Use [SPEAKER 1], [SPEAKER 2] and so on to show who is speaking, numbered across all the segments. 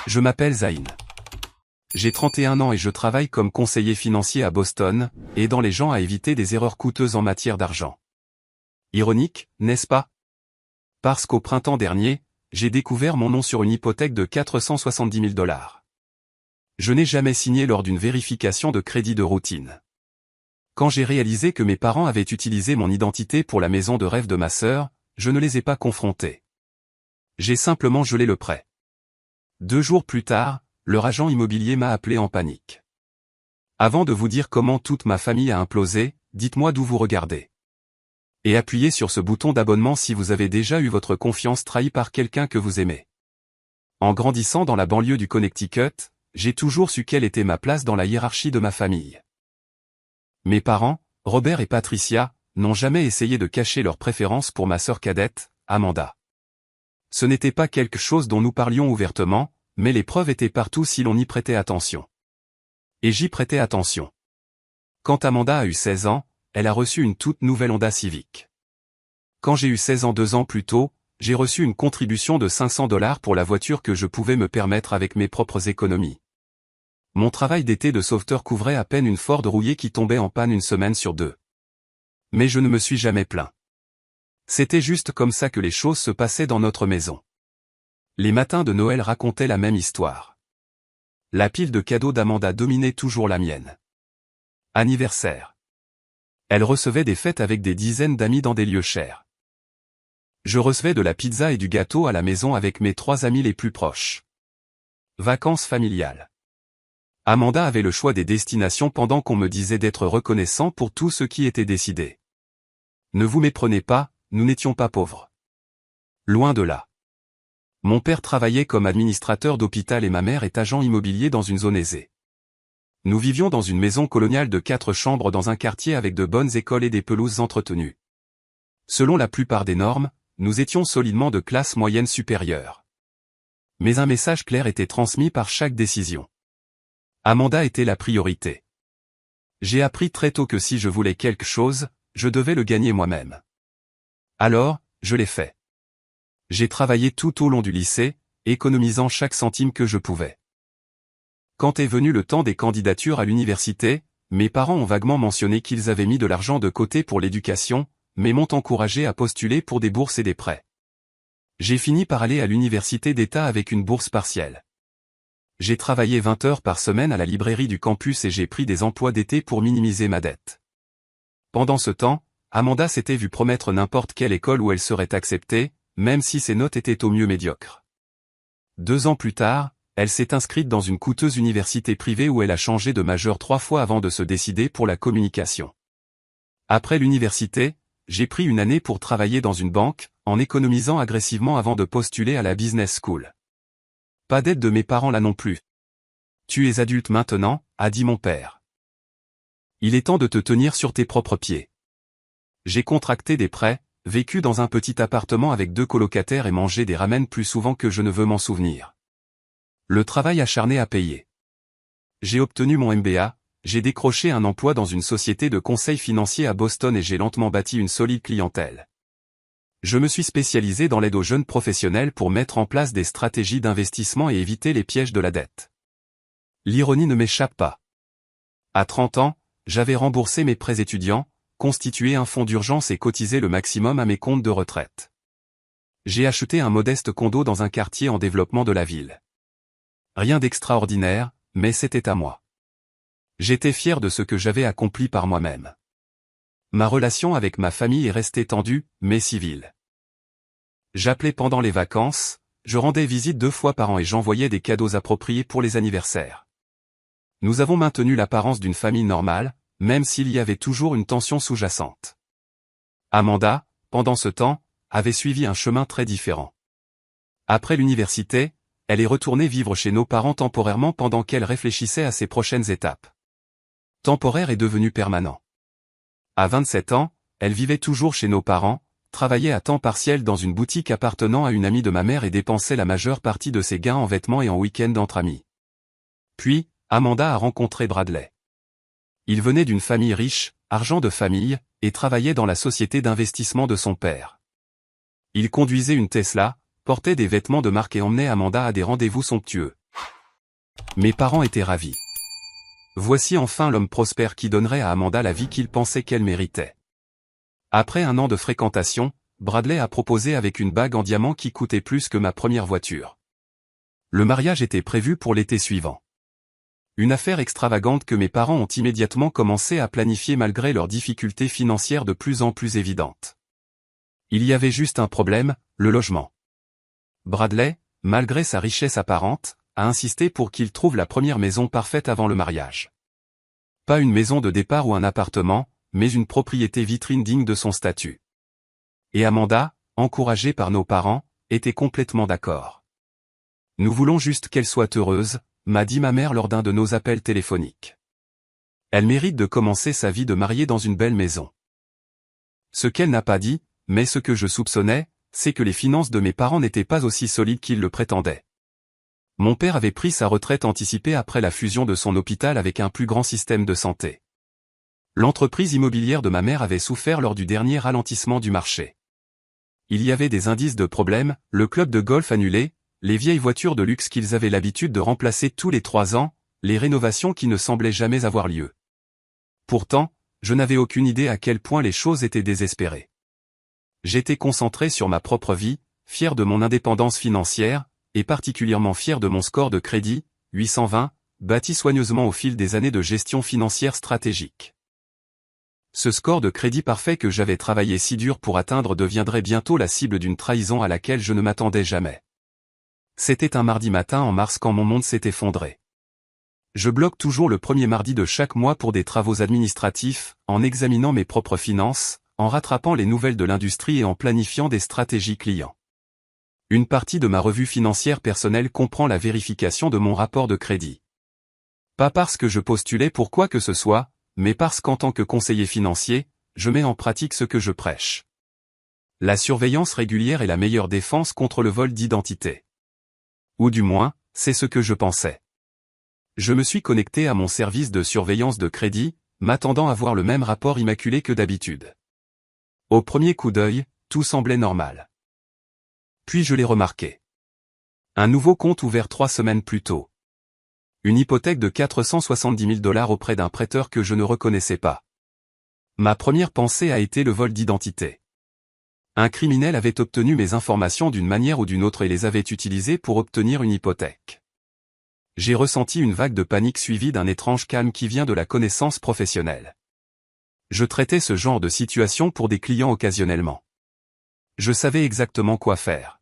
[SPEAKER 1] Je m'appelle Zayn. J'ai 31 ans et je travaille comme conseiller financier à Boston, aidant les gens à éviter des erreurs coûteuses en matière d'argent. Ironique, n'est-ce pas? Parce qu'au printemps dernier, j'ai découvert mon nom sur une hypothèque de 470 000 $. Je n'ai jamais signé lors d'une vérification de crédit de routine. Quand j'ai réalisé que mes parents avaient utilisé mon identité pour la maison de rêve de ma sœur, je ne les ai pas confrontés. J'ai simplement gelé le prêt. 2 jours plus tard, leur agent immobilier m'a appelé en panique. Avant de vous dire comment toute ma famille a implosé, dites-moi d'où vous regardez. Et appuyez sur ce bouton d'abonnement si vous avez déjà eu votre confiance trahie par quelqu'un que vous aimez. En grandissant dans la banlieue du Connecticut, j'ai toujours su quelle était ma place dans la hiérarchie de ma famille. Mes parents, Robert et Patricia, n'ont jamais essayé de cacher leur préférence pour ma sœur cadette, Amanda. Ce n'était pas quelque chose dont nous parlions ouvertement, mais les preuves étaient partout si l'on y prêtait attention. Et j'y prêtais attention. Quand Amanda a eu 16 ans, elle a reçu une toute nouvelle Honda Civic. Quand j'ai eu 16 ans 2 ans plus tôt, j'ai reçu une contribution de 500 $ pour la voiture que je pouvais me permettre avec mes propres économies. Mon travail d'été de sauveteur couvrait à peine une Ford rouillée qui tombait en panne une semaine sur 2. Mais je ne me suis jamais plaint. C'était juste comme ça que les choses se passaient dans notre maison. Les matins de Noël racontaient la même histoire. La pile de cadeaux d'Amanda dominait toujours la mienne. Anniversaire. Elle recevait des fêtes avec des dizaines d'amis dans des lieux chers. Je recevais de la pizza et du gâteau à la maison avec mes 3 amis les plus proches. Vacances familiales. Amanda avait le choix des destinations pendant qu'on me disait d'être reconnaissant pour tout ce qui était décidé. Ne vous méprenez pas, nous n'étions pas pauvres. Loin de là. Mon père travaillait comme administrateur d'hôpital et ma mère est agent immobilier dans une zone aisée. Nous vivions dans une maison coloniale de 4 chambres dans un quartier avec de bonnes écoles et des pelouses entretenues. Selon la plupart des normes, nous étions solidement de classe moyenne supérieure. Mais un message clair était transmis par chaque décision. Amanda était la priorité. J'ai appris très tôt que si je voulais quelque chose, je devais le gagner moi-même. Alors, je l'ai fait. J'ai travaillé tout au long du lycée, économisant chaque centime que je pouvais. Quand est venu le temps des candidatures à l'université, mes parents ont vaguement mentionné qu'ils avaient mis de l'argent de côté pour l'éducation, mais m'ont encouragé à postuler pour des bourses et des prêts. J'ai fini par aller à l'université d'État avec une bourse partielle. J'ai travaillé 20 heures par semaine à la librairie du campus et j'ai pris des emplois d'été pour minimiser ma dette. Pendant ce temps, Amanda s'était vue promettre n'importe quelle école où elle serait acceptée, même si ses notes étaient au mieux médiocres. 2 ans plus tard, elle s'est inscrite dans une coûteuse université privée où elle a changé de majeur 3 fois avant de se décider pour la communication. Après l'université, j'ai pris une année pour travailler dans une banque, en économisant agressivement avant de postuler à la business school. Pas d'aide de mes parents là non plus. Tu es adulte maintenant, a dit mon père. Il est temps de te tenir sur tes propres pieds. J'ai contracté des prêts, vécu dans un petit appartement avec 2 colocataires et mangé des ramen plus souvent que je ne veux m'en souvenir. Le travail acharné a payé. J'ai obtenu mon MBA, j'ai décroché un emploi dans une société de conseil financier à Boston et j'ai lentement bâti une solide clientèle. Je me suis spécialisé dans l'aide aux jeunes professionnels pour mettre en place des stratégies d'investissement et éviter les pièges de la dette. L'ironie ne m'échappe pas. À 30 ans, j'avais remboursé mes prêts étudiants, constitué un fonds d'urgence et cotisé le maximum à mes comptes de retraite. J'ai acheté un modeste condo dans un quartier en développement de la ville. Rien d'extraordinaire, mais c'était à moi. J'étais fier de ce que j'avais accompli par moi-même. Ma relation avec ma famille est restée tendue, mais civile. J'appelais pendant les vacances, je rendais visite 2 fois par an et j'envoyais des cadeaux appropriés pour les anniversaires. Nous avons maintenu l'apparence d'une famille normale, même s'il y avait toujours une tension sous-jacente. Amanda, pendant ce temps, avait suivi un chemin très différent. Après l'université, elle est retournée vivre chez nos parents temporairement pendant qu'elle réfléchissait à ses prochaines étapes. Temporaire est devenu permanent. À 27 ans, elle vivait toujours chez nos parents, travaillait à temps partiel dans une boutique appartenant à une amie de ma mère et dépensait la majeure partie de ses gains en vêtements et en week-end entre amis. Puis, Amanda a rencontré Bradley. Il venait d'une famille riche, argent de famille, et travaillait dans la société d'investissement de son père. Il conduisait une Tesla, portait des vêtements de marque et emmenait Amanda à des rendez-vous somptueux. Mes parents étaient ravis. Voici enfin l'homme prospère qui donnerait à Amanda la vie qu'il pensait qu'elle méritait. Après un an de fréquentation, Bradley a proposé avec une bague en diamant qui coûtait plus que ma première voiture. Le mariage était prévu pour l'été suivant. Une affaire extravagante que mes parents ont immédiatement commencé à planifier malgré leurs difficultés financières de plus en plus évidentes. Il y avait juste un problème, le logement. Bradley, malgré sa richesse apparente, a insisté pour qu'il trouve la première maison parfaite avant le mariage. Pas une maison de départ ou un appartement, mais une propriété vitrine digne de son statut. Et Amanda, encouragée par nos parents, était complètement d'accord. Nous voulons juste qu'elle soit heureuse, m'a dit ma mère lors d'un de nos appels téléphoniques. Elle mérite de commencer sa vie de mariée dans une belle maison. Ce qu'elle n'a pas dit, mais ce que je soupçonnais, c'est que les finances de mes parents n'étaient pas aussi solides qu'ils le prétendaient. Mon père avait pris sa retraite anticipée après la fusion de son hôpital avec un plus grand système de santé. L'entreprise immobilière de ma mère avait souffert lors du dernier ralentissement du marché. Il y avait des indices de problèmes, le club de golf annulé, les vieilles voitures de luxe qu'ils avaient l'habitude de remplacer tous les 3 ans, les rénovations qui ne semblaient jamais avoir lieu. Pourtant, je n'avais aucune idée à quel point les choses étaient désespérées. J'étais concentré sur ma propre vie, fier de mon indépendance financière, et particulièrement fier de mon score de crédit, 820, bâti soigneusement au fil des années de gestion financière stratégique. Ce score de crédit parfait que j'avais travaillé si dur pour atteindre deviendrait bientôt la cible d'une trahison à laquelle je ne m'attendais jamais. C'était un mardi matin en mars quand mon monde s'est effondré. Je bloque toujours le premier mardi de chaque mois pour des travaux administratifs, en examinant mes propres finances, en rattrapant les nouvelles de l'industrie et en planifiant des stratégies clients. Une partie de ma revue financière personnelle comprend la vérification de mon rapport de crédit. Pas parce que je postulais pour quoi que ce soit, mais parce qu'en tant que conseiller financier, je mets en pratique ce que je prêche. La surveillance régulière est la meilleure défense contre le vol d'identité. Ou du moins, c'est ce que je pensais. Je me suis connecté à mon service de surveillance de crédit, m'attendant à voir le même rapport immaculé que d'habitude. Au premier coup d'œil, tout semblait normal. Puis je l'ai remarqué. Un nouveau compte ouvert 3 semaines plus tôt. Une hypothèque de 470 000 $ auprès d'un prêteur que je ne reconnaissais pas. Ma première pensée a été le vol d'identité. Un criminel avait obtenu mes informations d'une manière ou d'une autre et les avait utilisées pour obtenir une hypothèque. J'ai ressenti une vague de panique suivie d'un étrange calme qui vient de la connaissance professionnelle. Je traitais ce genre de situation pour des clients occasionnellement. Je savais exactement quoi faire.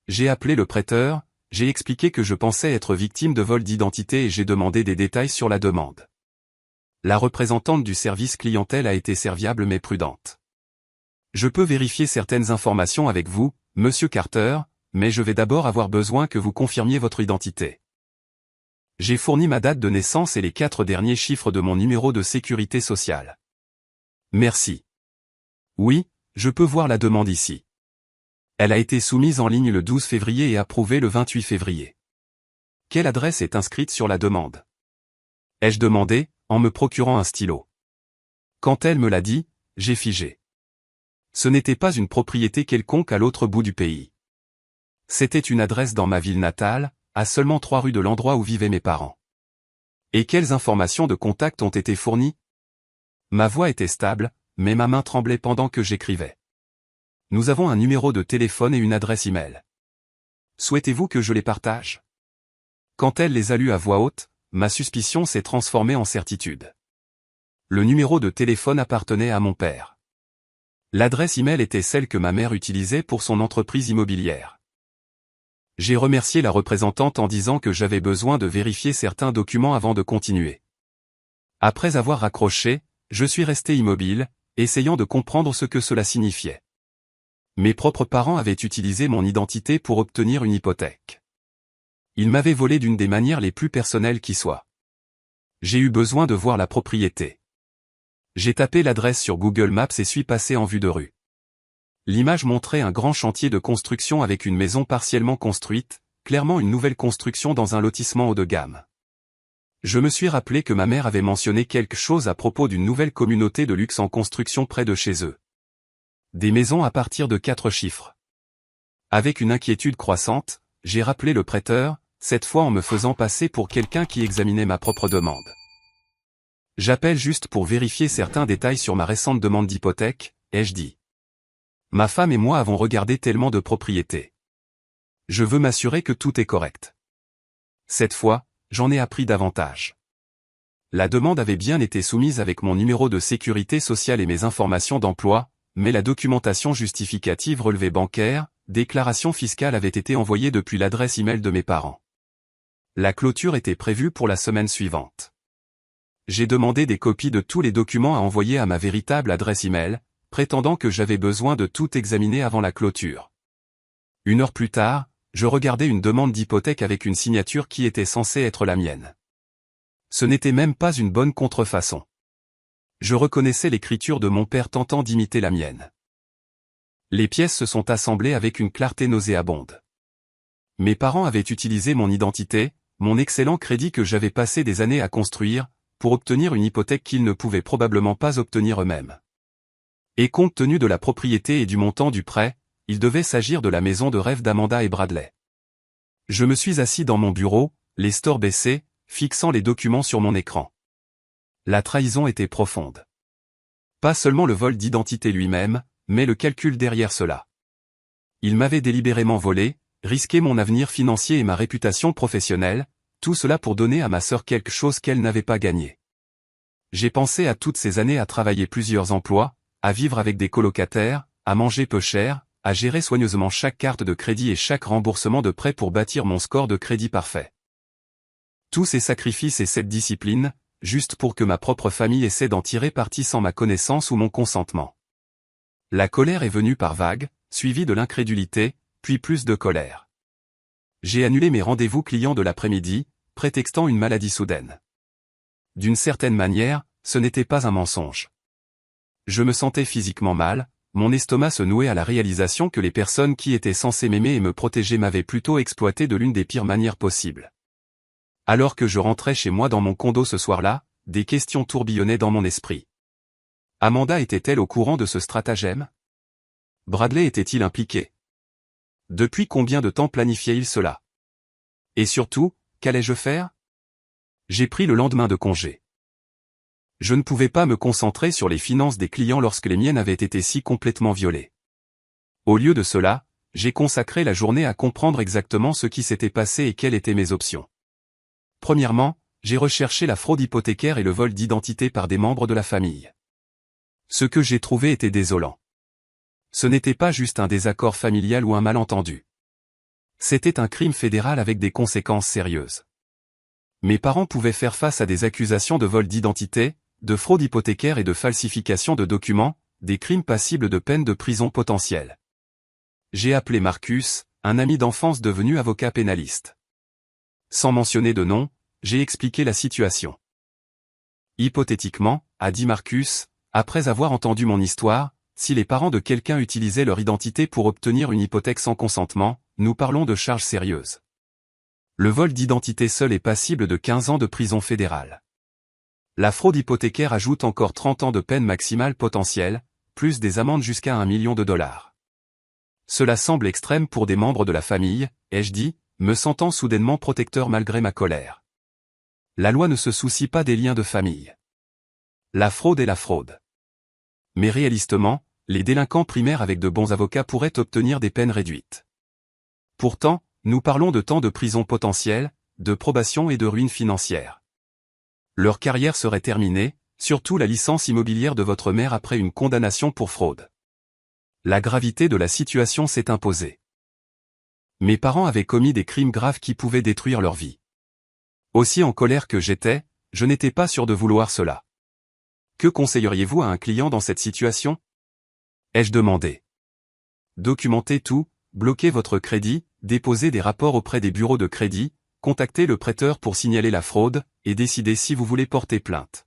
[SPEAKER 1] J'ai appelé le prêteur, j'ai expliqué que je pensais être victime de vol d'identité et j'ai demandé des détails sur la demande. La représentante du service clientèle a été serviable mais prudente. Je peux vérifier certaines informations avec vous, Monsieur Carter, mais je vais d'abord avoir besoin que vous confirmiez votre identité. J'ai fourni ma date de naissance et les 4 derniers chiffres de mon numéro de sécurité sociale. Merci. Oui, je peux voir la demande ici. Elle a été soumise en ligne le 12 février et approuvée le 28 février. Quelle adresse est inscrite sur la demande? Ai-je demandé, en me procurant un stylo. Quand elle me l'a dit, j'ai figé. Ce n'était pas une propriété quelconque à l'autre bout du pays. C'était une adresse dans ma ville natale, à seulement 3 rues de l'endroit où vivaient mes parents. Et quelles informations de contact ont été fournies? Ma voix était stable, mais ma main tremblait pendant que j'écrivais. Nous avons un numéro de téléphone et une adresse email. Souhaitez-vous que je les partage? Quand elle les a lus à voix haute, ma suspicion s'est transformée en certitude. Le numéro de téléphone appartenait à mon père. L'adresse email était celle que ma mère utilisait pour son entreprise immobilière. J'ai remercié la représentante en disant que j'avais besoin de vérifier certains documents avant de continuer. Après avoir raccroché, je suis resté immobile, essayant de comprendre ce que cela signifiait. Mes propres parents avaient utilisé mon identité pour obtenir une hypothèque. Ils m'avaient volé d'une des manières les plus personnelles qui soient. J'ai eu besoin de voir la propriété. J'ai tapé l'adresse sur Google Maps et suis passé en vue de rue. L'image montrait un grand chantier de construction avec une maison partiellement construite, clairement une nouvelle construction dans un lotissement haut de gamme. Je me suis rappelé que ma mère avait mentionné quelque chose à propos d'une nouvelle communauté de luxe en construction près de chez eux. Des maisons à partir de 4 chiffres. Avec une inquiétude croissante, j'ai rappelé le prêteur, cette fois en me faisant passer pour quelqu'un qui examinait ma propre demande. J'appelle juste pour vérifier certains détails sur ma récente demande d'hypothèque, ai-je dit. Ma femme et moi avons regardé tellement de propriétés. Je veux m'assurer que tout est correct. Cette fois, j'en ai appris davantage. La demande avait bien été soumise avec mon numéro de sécurité sociale et mes informations d'emploi, mais la documentation justificative relevée bancaire, déclaration fiscale avait été envoyée depuis l'adresse email de mes parents. La clôture était prévue pour la semaine suivante. J'ai demandé des copies de tous les documents à envoyer à ma véritable adresse email, prétendant que j'avais besoin de tout examiner avant la clôture. 1 heure plus tard, je regardais une demande d'hypothèque avec une signature qui était censée être la mienne. Ce n'était même pas une bonne contrefaçon. Je reconnaissais l'écriture de mon père tentant d'imiter la mienne. Les pièces se sont assemblées avec une clarté nauséabonde. Mes parents avaient utilisé mon identité, mon excellent crédit que j'avais passé des années à construire, pour obtenir une hypothèque qu'ils ne pouvaient probablement pas obtenir eux-mêmes. Et compte tenu de la propriété et du montant du prêt, il devait s'agir de la maison de rêve d'Amanda et Bradley. Je me suis assis dans mon bureau, les stores baissés, fixant les documents sur mon écran. La trahison était profonde. Pas seulement le vol d'identité lui-même, mais le calcul derrière cela. Il m'avait délibérément volé, risqué mon avenir financier et ma réputation professionnelle, tout cela pour donner à ma sœur quelque chose qu'elle n'avait pas gagné. J'ai pensé à toutes ces années à travailler plusieurs emplois, à vivre avec des colocataires, à manger peu cher, à gérer soigneusement chaque carte de crédit et chaque remboursement de prêt pour bâtir mon score de crédit parfait. Tous ces sacrifices et cette discipline, juste pour que ma propre famille essaie d'en tirer parti sans ma connaissance ou mon consentement. La colère est venue par vagues, suivie de l'incrédulité, puis plus de colère. J'ai annulé mes rendez-vous clients de l'après-midi, prétextant une maladie soudaine. D'une certaine manière, ce n'était pas un mensonge. Je me sentais physiquement mal, mon estomac se nouait à la réalisation que les personnes qui étaient censées m'aimer et me protéger m'avaient plutôt exploité de l'une des pires manières possibles. Alors que je rentrais chez moi dans mon condo ce soir-là, des questions tourbillonnaient dans mon esprit. Amanda était-elle au courant de ce stratagème? Bradley était-il impliqué? Depuis combien de temps planifiait-il cela? Et surtout, qu'allais-je faire? J'ai pris le lendemain de congé. Je ne pouvais pas me concentrer sur les finances des clients lorsque les miennes avaient été si complètement violées. Au lieu de cela, j'ai consacré la journée à comprendre exactement ce qui s'était passé et quelles étaient mes options. Premièrement, j'ai recherché la fraude hypothécaire et le vol d'identité par des membres de la famille. Ce que j'ai trouvé était désolant. Ce n'était pas juste un désaccord familial ou un malentendu. C'était un crime fédéral avec des conséquences sérieuses. Mes parents pouvaient faire face à des accusations de vol d'identité, de fraude hypothécaire et de falsification de documents, des crimes passibles de peine de prison potentielle. J'ai appelé Marcus, un ami d'enfance devenu avocat pénaliste. Sans mentionner de nom, j'ai expliqué la situation. Hypothétiquement, a dit Marcus, après avoir entendu mon histoire, si les parents de quelqu'un utilisaient leur identité pour obtenir une hypothèque sans consentement, nous parlons de charges sérieuses. Le vol d'identité seul est passible de 15 ans de prison fédérale. La fraude hypothécaire ajoute encore 30 ans de peine maximale potentielle, plus des amendes jusqu'à $1 million. Cela semble extrême pour des membres de la famille, ai-je dit, me sentant soudainement protecteur malgré ma colère. La loi ne se soucie pas des liens de famille. La fraude est la fraude. Mais réalistement, les délinquants primaires avec de bons avocats pourraient obtenir des peines réduites. Pourtant, nous parlons de temps de prison potentielle, de probation et de ruine financière. Leur carrière serait terminée, surtout la licence immobilière de votre mère après une condamnation pour fraude. La gravité de la situation s'est imposée. Mes parents avaient commis des crimes graves qui pouvaient détruire leur vie. Aussi en colère que j'étais, je n'étais pas sûr de vouloir cela. Que conseilleriez-vous à un client dans cette situation? Ai-je demandé. Documentez tout, bloquez votre crédit, déposez des rapports auprès des bureaux de crédit, contactez le prêteur pour signaler la fraude, et décidez si vous voulez porter plainte.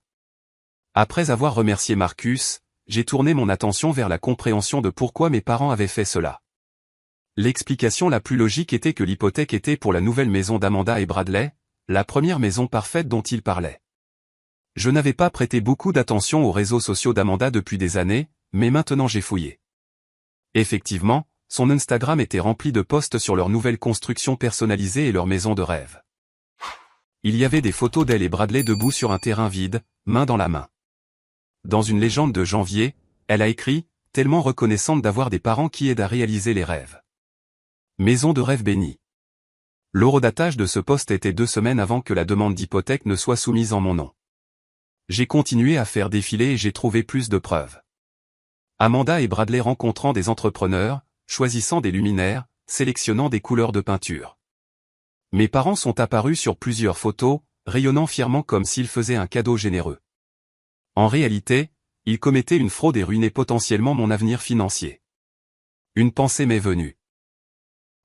[SPEAKER 1] Après avoir remercié Marcus, j'ai tourné mon attention vers la compréhension de pourquoi mes parents avaient fait cela. L'explication la plus logique était que l'hypothèque était pour la nouvelle maison d'Amanda et Bradley, la première maison parfaite dont ils parlaient. Je n'avais pas prêté beaucoup d'attention aux réseaux sociaux d'Amanda depuis des années, mais maintenant j'ai fouillé. Effectivement, son Instagram était rempli de posts sur leurs nouvelles constructions personnalisées et leur maison de rêve. Il y avait des photos d'elle et Bradley debout sur un terrain vide, main dans la main. Dans une légende de janvier, elle a écrit, tellement reconnaissante d'avoir des parents qui aident à réaliser les rêves. Maison de rêve bénie. L'horodatage de ce post était 2 semaines avant que la demande d'hypothèque ne soit soumise en mon nom. J'ai continué à faire défiler et j'ai trouvé plus de preuves. Amanda et Bradley rencontrant des entrepreneurs, choisissant des luminaires, sélectionnant des couleurs de peinture. Mes parents sont apparus sur plusieurs photos, rayonnant fièrement comme s'ils faisaient un cadeau généreux. En réalité, ils commettaient une fraude et ruinaient potentiellement mon avenir financier. Une pensée m'est venue.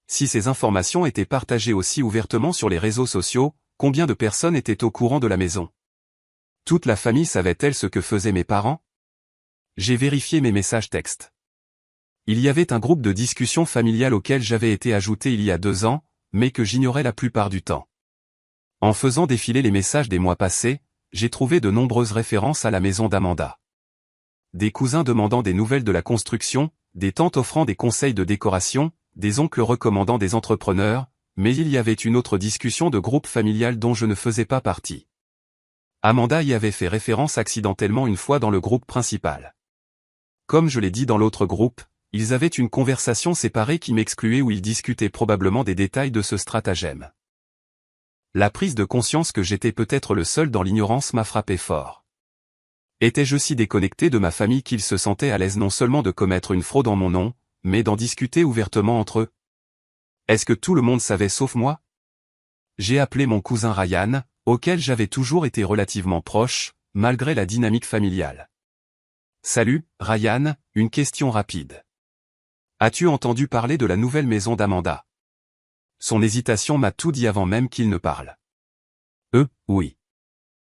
[SPEAKER 1] Si ces informations étaient partagées aussi ouvertement sur les réseaux sociaux, combien de personnes étaient au courant de la maison? Toute la famille savait-elle ce que faisaient mes parents? J'ai vérifié mes messages textes. Il y avait un groupe de discussion familiale auquel j'avais été ajouté il y a 2 ans, mais que j'ignorais la plupart du temps. En faisant défiler les messages des mois passés, j'ai trouvé de nombreuses références à la maison d'Amanda. Des cousins demandant des nouvelles de la construction, des tantes offrant des conseils de décoration, des oncles recommandant des entrepreneurs, mais il y avait une autre discussion de groupe familial dont je ne faisais pas partie. Amanda y avait fait référence accidentellement une fois dans le groupe principal. Comme je l'ai dit dans l'autre groupe, ils avaient une conversation séparée qui m'excluait où ils discutaient probablement des détails de ce stratagème. La prise de conscience que j'étais peut-être le seul dans l'ignorance m'a frappé fort. Étais-je si déconnecté de ma famille qu'ils se sentaient à l'aise non seulement de commettre une fraude en mon nom, mais d'en discuter ouvertement entre eux? Est-ce que tout le monde savait sauf moi? J'ai appelé mon cousin Ryan, auquel j'avais toujours été relativement proche, malgré la dynamique familiale. Salut, Ryan, une question rapide. As-tu entendu parler de la nouvelle maison d'Amanda? Son hésitation m'a tout dit avant même qu'il ne parle. Oui.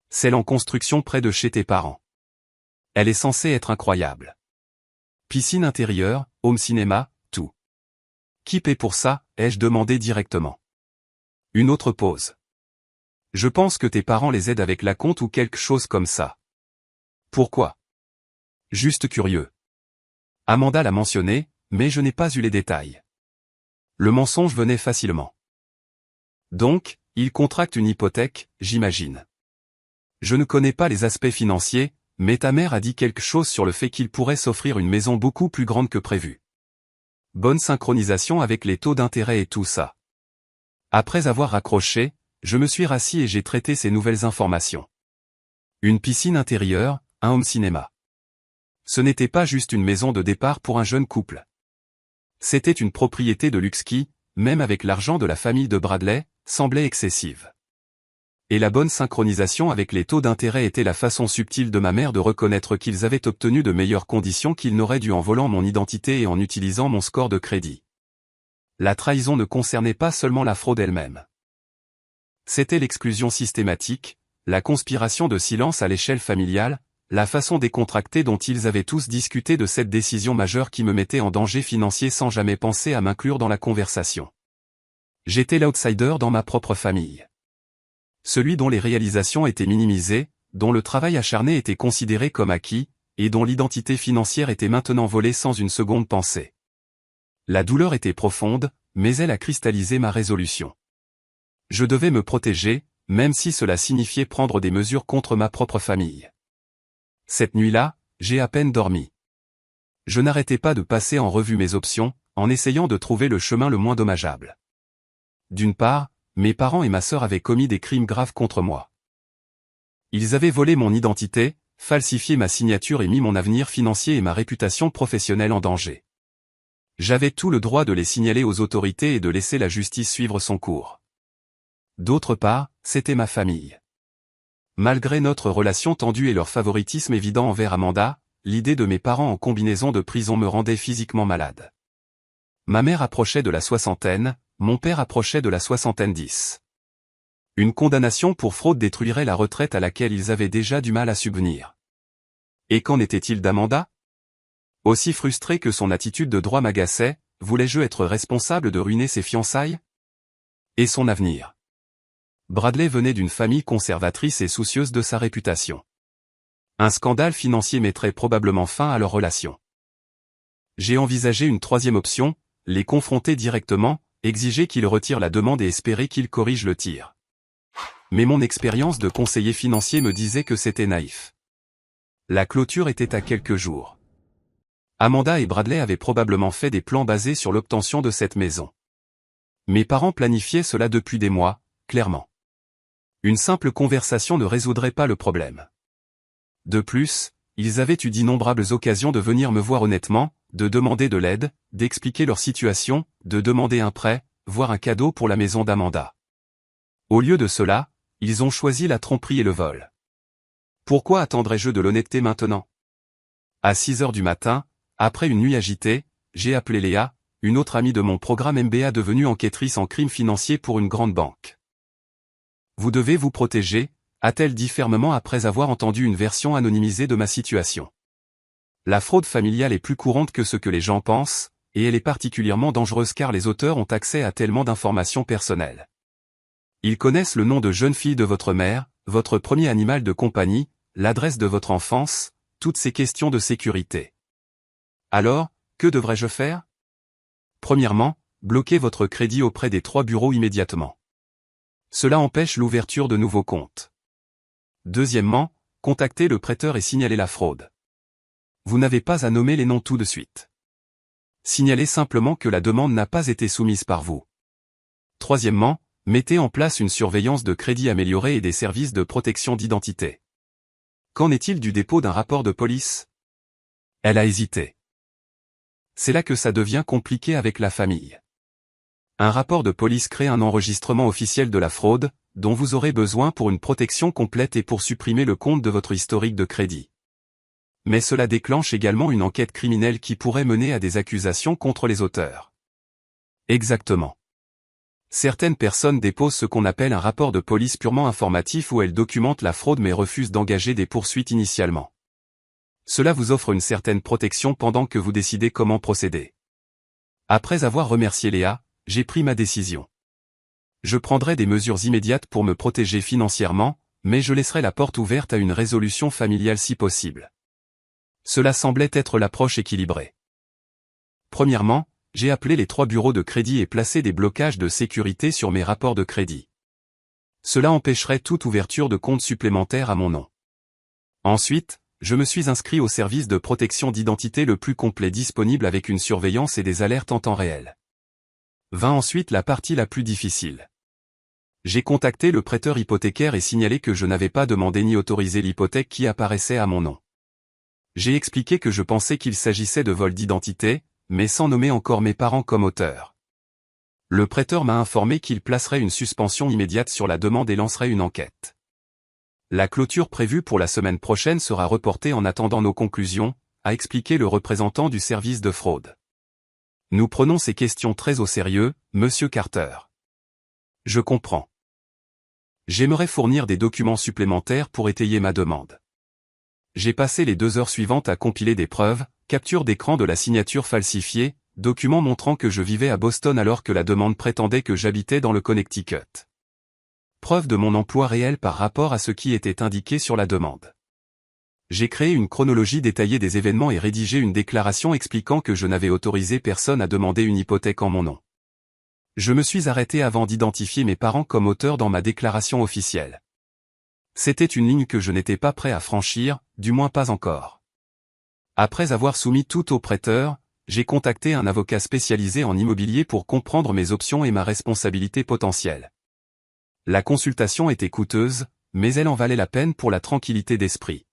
[SPEAKER 1] Celle en construction près de chez tes parents. Elle est censée être incroyable. Piscine intérieure, home cinéma, tout. Qui paie pour ça, ai-je demandé directement. Une autre pause. Je pense que tes parents les aident avec la compte ou quelque chose comme ça. Pourquoi? Juste curieux. Amanda l'a mentionné, mais je n'ai pas eu les détails. Le mensonge venait facilement. Donc, il contracte une hypothèque, j'imagine. Je ne connais pas les aspects financiers, mais ta mère a dit quelque chose sur le fait qu'il pourrait s'offrir une maison beaucoup plus grande que prévu. Bonne synchronisation avec les taux d'intérêt et tout ça. Après avoir raccroché, je me suis rassis et j'ai traité ces nouvelles informations. Une piscine intérieure, un home cinéma. Ce n'était pas juste une maison de départ pour un jeune couple. C'était une propriété de luxe qui, même avec l'argent de la famille de Bradley, semblait excessive. Et la bonne synchronisation avec les taux d'intérêt était la façon subtile de ma mère de reconnaître qu'ils avaient obtenu de meilleures conditions qu'ils n'auraient dû en volant mon identité et en utilisant mon score de crédit. La trahison ne concernait pas seulement la fraude elle-même. C'était l'exclusion systématique, la conspiration de silence à l'échelle familiale, la façon décontractée dont ils avaient tous discuté de cette décision majeure qui me mettait en danger financier sans jamais penser à m'inclure dans la conversation. J'étais l'outsider dans ma propre famille. Celui dont les réalisations étaient minimisées, dont le travail acharné était considéré comme acquis, et dont l'identité financière était maintenant volée sans une seconde pensée. La douleur était profonde, mais elle a cristallisé ma résolution. Je devais me protéger, même si cela signifiait prendre des mesures contre ma propre famille. Cette nuit-là, j'ai à peine dormi. Je n'arrêtais pas de passer en revue mes options, en essayant de trouver le chemin le moins dommageable. D'une part, mes parents et ma sœur avaient commis des crimes graves contre moi. Ils avaient volé mon identité, falsifié ma signature et mis mon avenir financier et ma réputation professionnelle en danger. J'avais tout le droit de les signaler aux autorités et de laisser la justice suivre son cours. D'autre part, c'était ma famille. Malgré notre relation tendue et leur favoritisme évident envers Amanda, l'idée de mes parents en combinaison de prison me rendait physiquement malade. Ma mère approchait de la soixantaine, mon père approchait de la soixantaine 10. Une condamnation pour fraude détruirait la retraite à laquelle ils avaient déjà du mal à subvenir. Et qu'en était-il d'Amanda? Aussi frustré que son attitude de droit m'agaçait, voulais-je être responsable de ruiner ses fiançailles? Et son avenir? Bradley venait d'une famille conservatrice et soucieuse de sa réputation. Un scandale financier mettrait probablement fin à leur relation. J'ai envisagé une troisième option, les confronter directement, exiger qu'ils retirent la demande et espérer qu'ils corrigent le tir. Mais mon expérience de conseiller financier me disait que c'était naïf. La clôture était à quelques jours. Amanda et Bradley avaient probablement fait des plans basés sur l'obtention de cette maison. Mes parents planifiaient cela depuis des mois, clairement. Une simple conversation ne résoudrait pas le problème. De plus, ils avaient eu d'innombrables occasions de venir me voir honnêtement, de demander de l'aide, d'expliquer leur situation, de demander un prêt, voire un cadeau pour la maison d'Amanda. Au lieu de cela, ils ont choisi la tromperie et le vol. Pourquoi attendrais-je de l'honnêteté maintenant? À 6 heures du matin, après une nuit agitée, j'ai appelé Léa, une autre amie de mon programme MBA devenue enquêtrice en crime financier pour une grande banque. Vous devez vous protéger, a-t-elle dit fermement après avoir entendu une version anonymisée de ma situation. La fraude familiale est plus courante que ce que les gens pensent, et elle est particulièrement dangereuse car les auteurs ont accès à tellement d'informations personnelles. Ils connaissent le nom de jeune fille de votre mère, votre premier animal de compagnie, l'adresse de votre enfance, toutes ces questions de sécurité. Alors, que devrais-je faire? Premièrement, bloquez votre crédit auprès des 3 bureaux immédiatement. Cela empêche l'ouverture de nouveaux comptes. Deuxièmement, contactez le prêteur et signalez la fraude. Vous n'avez pas à nommer les noms tout de suite. Signalez simplement que la demande n'a pas été soumise par vous. Troisièmement, mettez en place une surveillance de crédit améliorée et des services de protection d'identité. Qu'en est-il du dépôt d'un rapport de police? Elle a hésité. C'est là que ça devient compliqué avec la famille. Un rapport de police crée un enregistrement officiel de la fraude, dont vous aurez besoin pour une protection complète et pour supprimer le compte de votre historique de crédit. Mais cela déclenche également une enquête criminelle qui pourrait mener à des accusations contre les auteurs. Exactement. Certaines personnes déposent ce qu'on appelle un rapport de police purement informatif où elles documentent la fraude mais refusent d'engager des poursuites initialement. Cela vous offre une certaine protection pendant que vous décidez comment procéder. Après avoir remercié Léa, j'ai pris ma décision. Je prendrai des mesures immédiates pour me protéger financièrement, mais je laisserai la porte ouverte à une résolution familiale si possible. Cela semblait être l'approche équilibrée. Premièrement, j'ai appelé les 3 bureaux de crédit et placé des blocages de sécurité sur mes rapports de crédit. Cela empêcherait toute ouverture de compte supplémentaire à mon nom. Ensuite, je me suis inscrit au service de protection d'identité le plus complet disponible avec une surveillance et des alertes en temps réel. Vint ensuite la partie la plus difficile. J'ai contacté le prêteur hypothécaire et signalé que je n'avais pas demandé ni autorisé l'hypothèque qui apparaissait à mon nom. J'ai expliqué que je pensais qu'il s'agissait de vol d'identité, mais sans nommer encore mes parents comme auteurs. Le prêteur m'a informé qu'il placerait une suspension immédiate sur la demande et lancerait une enquête. La clôture prévue pour la semaine prochaine sera reportée en attendant nos conclusions, a expliqué le représentant du service de fraude. Nous prenons ces questions très au sérieux, Monsieur Carter. Je comprends. J'aimerais fournir des documents supplémentaires pour étayer ma demande. J'ai passé les 2 heures suivantes à compiler des preuves, capture d'écran de la signature falsifiée, documents montrant que je vivais à Boston alors que la demande prétendait que j'habitais dans le Connecticut. Preuve de mon emploi réel par rapport à ce qui était indiqué sur la demande. J'ai créé une chronologie détaillée des événements et rédigé une déclaration expliquant que je n'avais autorisé personne à demander une hypothèque en mon nom. Je me suis arrêté avant d'identifier mes parents comme auteurs dans ma déclaration officielle. C'était une ligne que je n'étais pas prêt à franchir, du moins pas encore. Après avoir soumis tout au prêteur, j'ai contacté un avocat spécialisé en immobilier pour comprendre mes options et ma responsabilité potentielle. La consultation était coûteuse, mais elle en valait la peine pour la tranquillité d'esprit.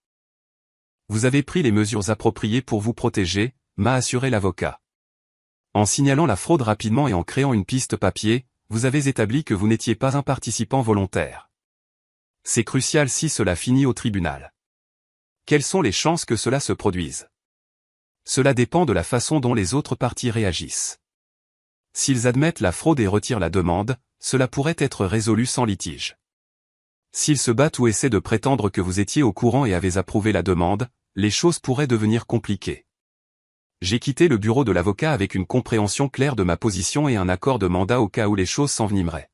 [SPEAKER 1] Vous avez pris les mesures appropriées pour vous protéger, m'a assuré l'avocat. En signalant la fraude rapidement et en créant une piste papier, vous avez établi que vous n'étiez pas un participant volontaire. C'est crucial si cela finit au tribunal. Quelles sont les chances que cela se produise? Cela dépend de la façon dont les autres parties réagissent. S'ils admettent la fraude et retirent la demande, cela pourrait être résolu sans litige. S'ils se battent ou essaient de prétendre que vous étiez au courant et avez approuvé la demande, les choses pourraient devenir compliquées. J'ai quitté le bureau de l'avocat avec une compréhension claire de ma position et un accord de mandat au cas où les choses s'envenimeraient.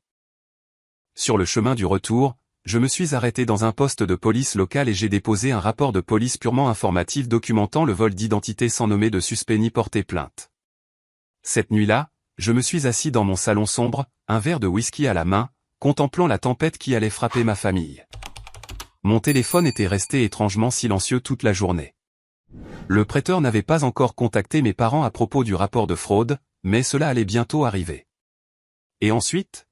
[SPEAKER 1] Sur le chemin du retour, je me suis arrêté dans un poste de police local et j'ai déposé un rapport de police purement informatif documentant le vol d'identité sans nommer de suspect ni porter plainte. Cette nuit-là, je me suis assis dans mon salon sombre, un verre de whisky à la main, contemplant la tempête qui allait frapper ma famille. Mon téléphone était resté étrangement silencieux toute la journée. Le prêteur n'avait pas encore contacté mes parents à propos du rapport de fraude, mais cela allait bientôt arriver. Et ensuite?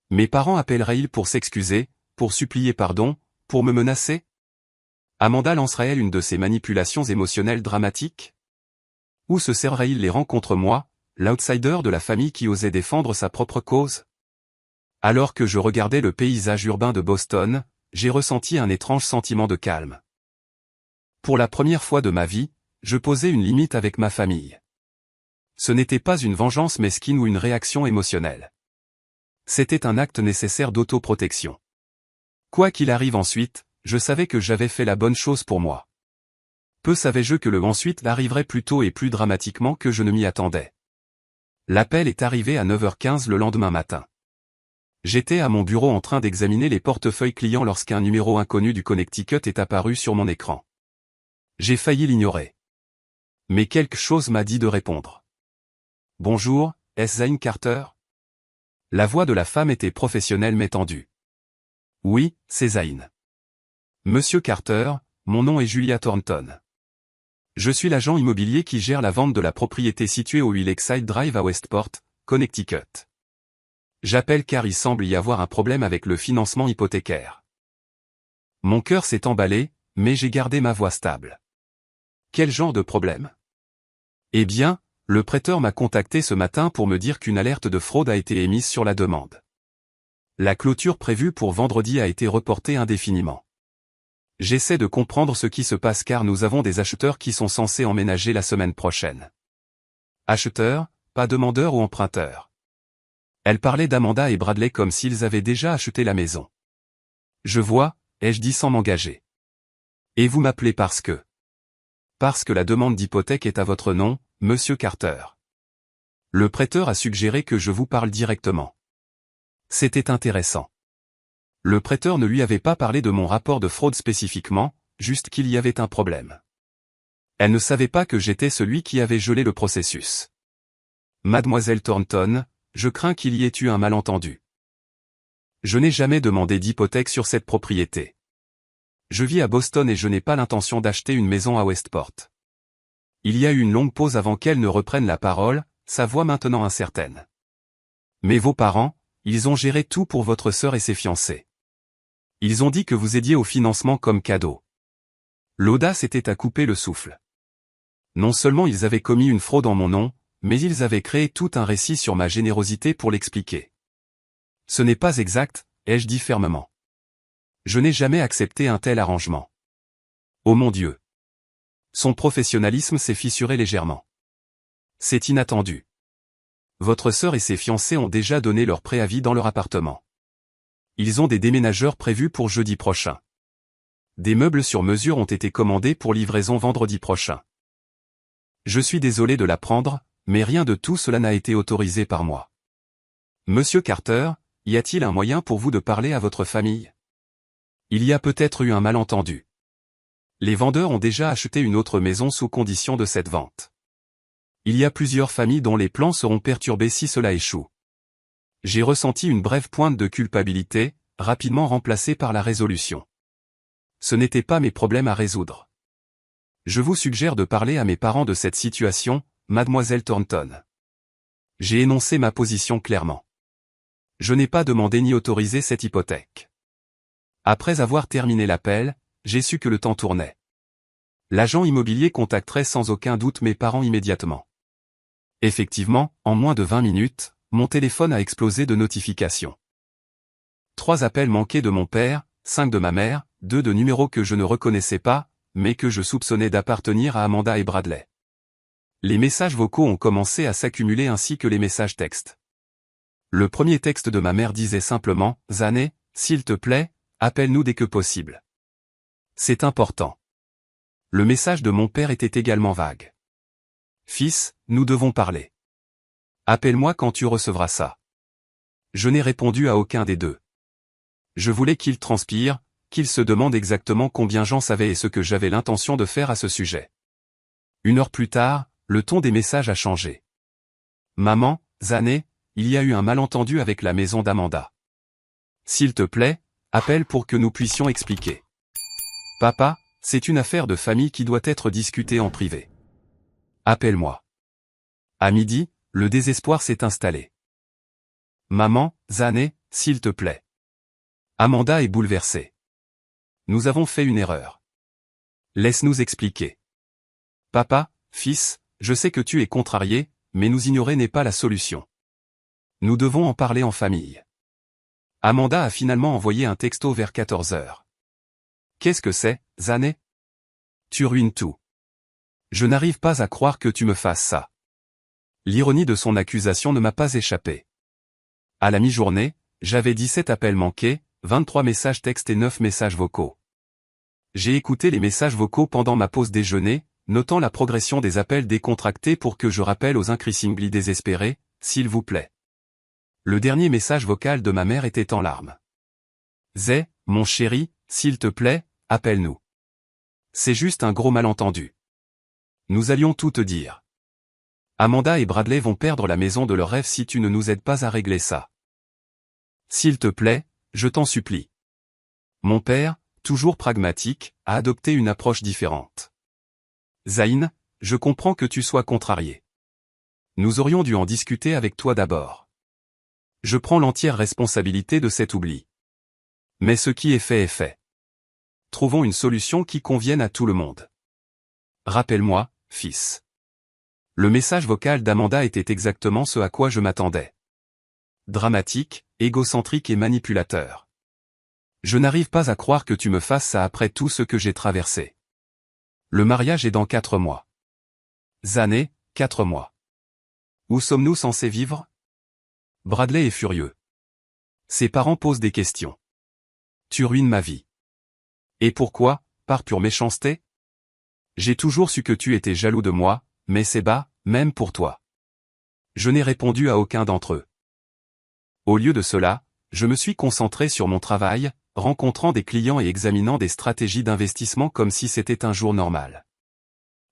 [SPEAKER 1] Mes parents appelleraient-ils pour s'excuser, pour supplier pardon, pour me menacer? Amanda lancerait-elle une de ces manipulations émotionnelles dramatiques? Ou se serveraient-ils les rangs contre moi, l'outsider de la famille qui osait défendre sa propre cause? Alors que je regardais le paysage urbain de Boston, j'ai ressenti un étrange sentiment de calme. Pour la première fois de ma vie, je posais une limite avec ma famille. Ce n'était pas une vengeance mesquine ou une réaction émotionnelle. C'était un acte nécessaire d'autoprotection. Quoi qu'il arrive ensuite, je savais que j'avais fait la bonne chose pour moi. Peu savais-je que le ensuite arriverait plus tôt et plus dramatiquement que je ne m'y attendais. L'appel est arrivé à 9h15 le lendemain matin. J'étais à mon bureau en train d'examiner les portefeuilles clients lorsqu'un numéro inconnu du Connecticut est apparu sur mon écran. J'ai failli l'ignorer. Mais quelque chose m'a dit de répondre. « Bonjour, est-ce Zane Carter ?» La voix de la femme était professionnelle mais tendue. « Oui, c'est Zane. »« Monsieur Carter, mon nom est Julia Thornton. Je suis l'agent immobilier qui gère la vente de la propriété située au Lakeside Drive à Westport, Connecticut. J'appelle car il semble y avoir un problème avec le financement hypothécaire. » Mon cœur s'est emballé, mais j'ai gardé ma voix stable. Quel genre de problème? Eh bien, le prêteur m'a contacté ce matin pour me dire qu'une alerte de fraude a été émise sur la demande. La clôture prévue pour vendredi a été reportée indéfiniment. J'essaie de comprendre ce qui se passe car nous avons des acheteurs qui sont censés emménager la semaine prochaine. Acheteurs, pas demandeurs ou emprunteurs. Elle parlait d'Amanda et Bradley comme s'ils avaient déjà acheté la maison. Je vois, ai-je dit sans m'engager. Et vous m'appelez parce que... Parce que la demande d'hypothèque est à votre nom, Monsieur Carter. Le prêteur a suggéré que je vous parle directement. C'était intéressant. Le prêteur ne lui avait pas parlé de mon rapport de fraude spécifiquement, juste qu'il y avait un problème. Elle ne savait pas que j'étais celui qui avait gelé le processus. Mademoiselle Thornton, je crains qu'il y ait eu un malentendu. Je n'ai jamais demandé d'hypothèque sur cette propriété. Je vis à Boston et je n'ai pas l'intention d'acheter une maison à Westport. Il y a eu une longue pause avant qu'elle ne reprenne la parole, sa voix maintenant incertaine. Mais vos parents, ils ont géré tout pour votre sœur et ses fiancés. Ils ont dit que vous aidiez au financement comme cadeau. L'audace était à couper le souffle. Non seulement ils avaient commis une fraude en mon nom, mais ils avaient créé tout un récit sur ma générosité pour l'expliquer. Ce n'est pas exact, ai-je dit fermement. Je n'ai jamais accepté un tel arrangement. Oh mon Dieu! Son professionnalisme s'est fissuré légèrement. C'est inattendu. Votre sœur et ses fiancés ont déjà donné leur préavis dans leur appartement. Ils ont des déménageurs prévus pour jeudi prochain. Des meubles sur mesure ont été commandés pour livraison vendredi prochain. Je suis désolé de l'apprendre, mais rien de tout cela n'a été autorisé par moi. Monsieur Carter, y a-t-il un moyen pour vous de parler à votre famille? Il y a peut-être eu un malentendu. Les vendeurs ont déjà acheté une autre maison sous condition de cette vente. Il y a plusieurs familles dont les plans seront perturbés si cela échoue. J'ai ressenti une brève pointe de culpabilité, rapidement remplacée par la résolution. Ce n'étaient pas mes problèmes à résoudre. Je vous suggère de parler à mes parents de cette situation, Mademoiselle Thornton. J'ai énoncé ma position clairement. Je n'ai pas demandé ni autorisé cette hypothèque. Après avoir terminé l'appel, j'ai su que le temps tournait. L'agent immobilier contacterait sans aucun doute mes parents immédiatement. Effectivement, en moins de 20 minutes, mon téléphone a explosé de notifications. 3 appels manqués de mon père, 5 de ma mère, 2 de numéros que je ne reconnaissais pas, mais que je soupçonnais d'appartenir à Amanda et Bradley. Les messages vocaux ont commencé à s'accumuler ainsi que les messages textes. Le premier texte de ma mère disait simplement « Zane, s'il te plaît, appelle-nous dès que possible. C'est important. » Le message de mon père était également vague. « Fils, nous devons parler. Appelle-moi quand tu recevras ça. » Je n'ai répondu à aucun des deux. Je voulais qu'il transpire, qu'il se demande exactement combien j'en savais et ce que j'avais l'intention de faire à ce sujet. 1 heure plus tard, le ton des messages a changé. « Maman, Zané, il y a eu un malentendu avec la maison d'Amanda. S'il te plaît, appelle pour que nous puissions expliquer. Papa, c'est une affaire de famille qui doit être discutée en privé. Appelle-moi. À midi, le désespoir s'est installé. Maman, Zané, s'il te plaît. Amanda est bouleversée. Nous avons fait une erreur. Laisse-nous expliquer. Papa, fils, je sais que tu es contrarié, mais nous ignorer n'est pas la solution. Nous devons en parler en famille. Amanda a finalement envoyé un texto vers 14 heures. Qu'est-ce que c'est, Zané? Tu ruines tout. Je n'arrive pas à croire que tu me fasses ça. L'ironie de son accusation ne m'a pas échappé. À la mi-journée, j'avais 17 appels manqués, 23 messages textes et 9 messages vocaux. J'ai écouté les messages vocaux pendant ma pause déjeuner, notant la progression des appels décontractés pour que je rappelle aux increasingly désespérés, s'il vous plaît. Le dernier message vocal de ma mère était en larmes. Zé, mon chéri, s'il te plaît, appelle-nous. C'est juste un gros malentendu. Nous allions tout te dire. Amanda et Bradley vont perdre la maison de leur rêve si tu ne nous aides pas à régler ça. S'il te plaît, je t'en supplie. Mon père, toujours pragmatique, a adopté une approche différente. Zayn, je comprends que tu sois contrarié. Nous aurions dû en discuter avec toi d'abord. Je prends l'entière responsabilité de cet oubli. Mais ce qui est fait est fait. Trouvons une solution qui convienne à tout le monde. Rappelle-moi, fils. Le message vocal d'Amanda était exactement ce à quoi je m'attendais. Dramatique, égocentrique et manipulateur. Je n'arrive pas à croire que tu me fasses ça après tout ce que j'ai traversé. Le mariage est dans 4 mois. Zané, 4 mois. Où sommes-nous censés vivre? Bradley est furieux. Ses parents posent des questions. Tu ruines ma vie. Et pourquoi, par pure méchanceté? J'ai toujours su que tu étais jaloux de moi, mais c'est bas, même pour toi. Je n'ai répondu à aucun d'entre eux. Au lieu de cela, je me suis concentré sur mon travail, rencontrant des clients et examinant des stratégies d'investissement comme si c'était un jour normal.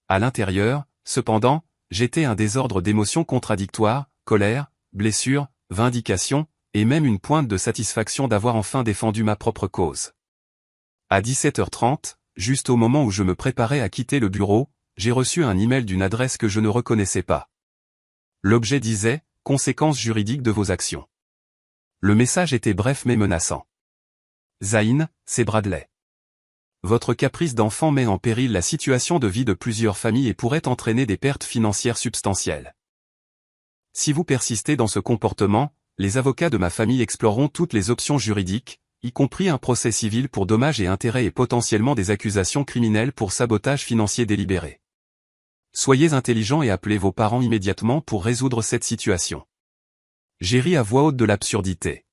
[SPEAKER 1] À l'intérieur, cependant, j'étais un désordre d'émotions contradictoires, colère, blessure, vindication, et même une pointe de satisfaction d'avoir enfin défendu ma propre cause. À 17h30, juste au moment où je me préparais à quitter le bureau, j'ai reçu un email d'une adresse que je ne reconnaissais pas. L'objet disait « Conséquences juridiques de vos actions ». Le message était bref mais menaçant. Zayn, c'est Bradley. Votre caprice d'enfant met en péril la situation de vie de plusieurs familles et pourrait entraîner des pertes financières substantielles. Si vous persistez dans ce comportement, les avocats de ma famille exploreront toutes les options juridiques, y compris un procès civil pour dommages et intérêts et potentiellement des accusations criminelles pour sabotage financier délibéré. Soyez intelligents et appelez vos parents immédiatement pour résoudre cette situation. J'ai ri à voix haute de l'absurdité.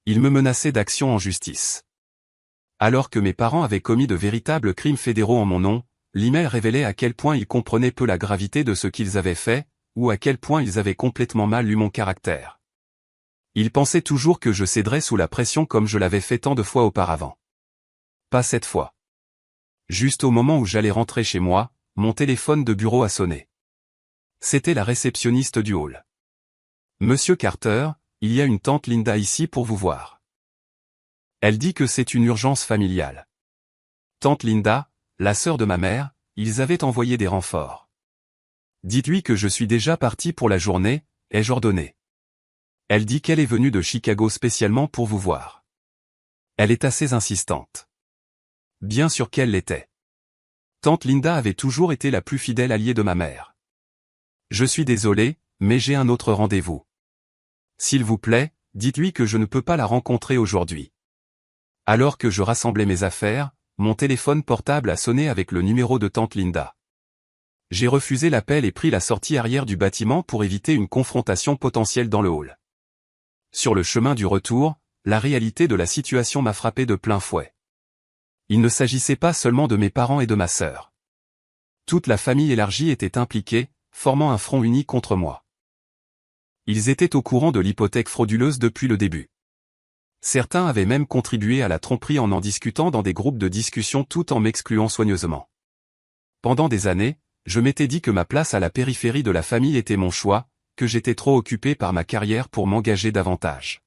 [SPEAKER 1] Ils me menaçaient d'action en justice. Alors que mes parents avaient commis de véritables crimes fédéraux en mon nom, l'email révélait à quel point ils comprenaient peu la gravité de ce qu'ils avaient fait, ou à quel point ils avaient complètement mal lu mon caractère. Ils pensaient toujours que je céderais sous la pression comme je l'avais fait tant de fois auparavant. Pas cette fois. Juste au moment où j'allais rentrer chez moi, mon téléphone de bureau a sonné. C'était la réceptionniste du hall. Monsieur Carter, il y a une tante Linda ici pour vous voir. Elle dit que c'est une urgence familiale. Tante Linda, la sœur de ma mère, ils avaient envoyé des renforts. Dites-lui que je suis déjà parti pour la journée, ai-je ordonné. Elle dit qu'elle est venue de Chicago spécialement pour vous voir. Elle est assez insistante. Bien sûr qu'elle l'était. Tante Linda avait toujours été la plus fidèle alliée de ma mère. Je suis désolé, mais j'ai un autre rendez-vous. S'il vous plaît, dites-lui que je ne peux pas la rencontrer aujourd'hui. Alors que je rassemblais mes affaires, mon téléphone portable a sonné avec le numéro de tante Linda. J'ai refusé l'appel et pris la sortie arrière du bâtiment pour éviter une confrontation potentielle dans le hall. Sur le chemin du retour, la réalité de la situation m'a frappé de plein fouet. Il ne s'agissait pas seulement de mes parents et de ma sœur. Toute la famille élargie était impliquée, formant un front uni contre moi. Ils étaient au courant de l'hypothèque frauduleuse depuis le début. Certains avaient même contribué à la tromperie en discutant dans des groupes de discussion tout en m'excluant soigneusement. Pendant des années, je m'étais dit que ma place à la périphérie de la famille était mon choix, que j'étais trop occupé par ma carrière pour m'engager davantage.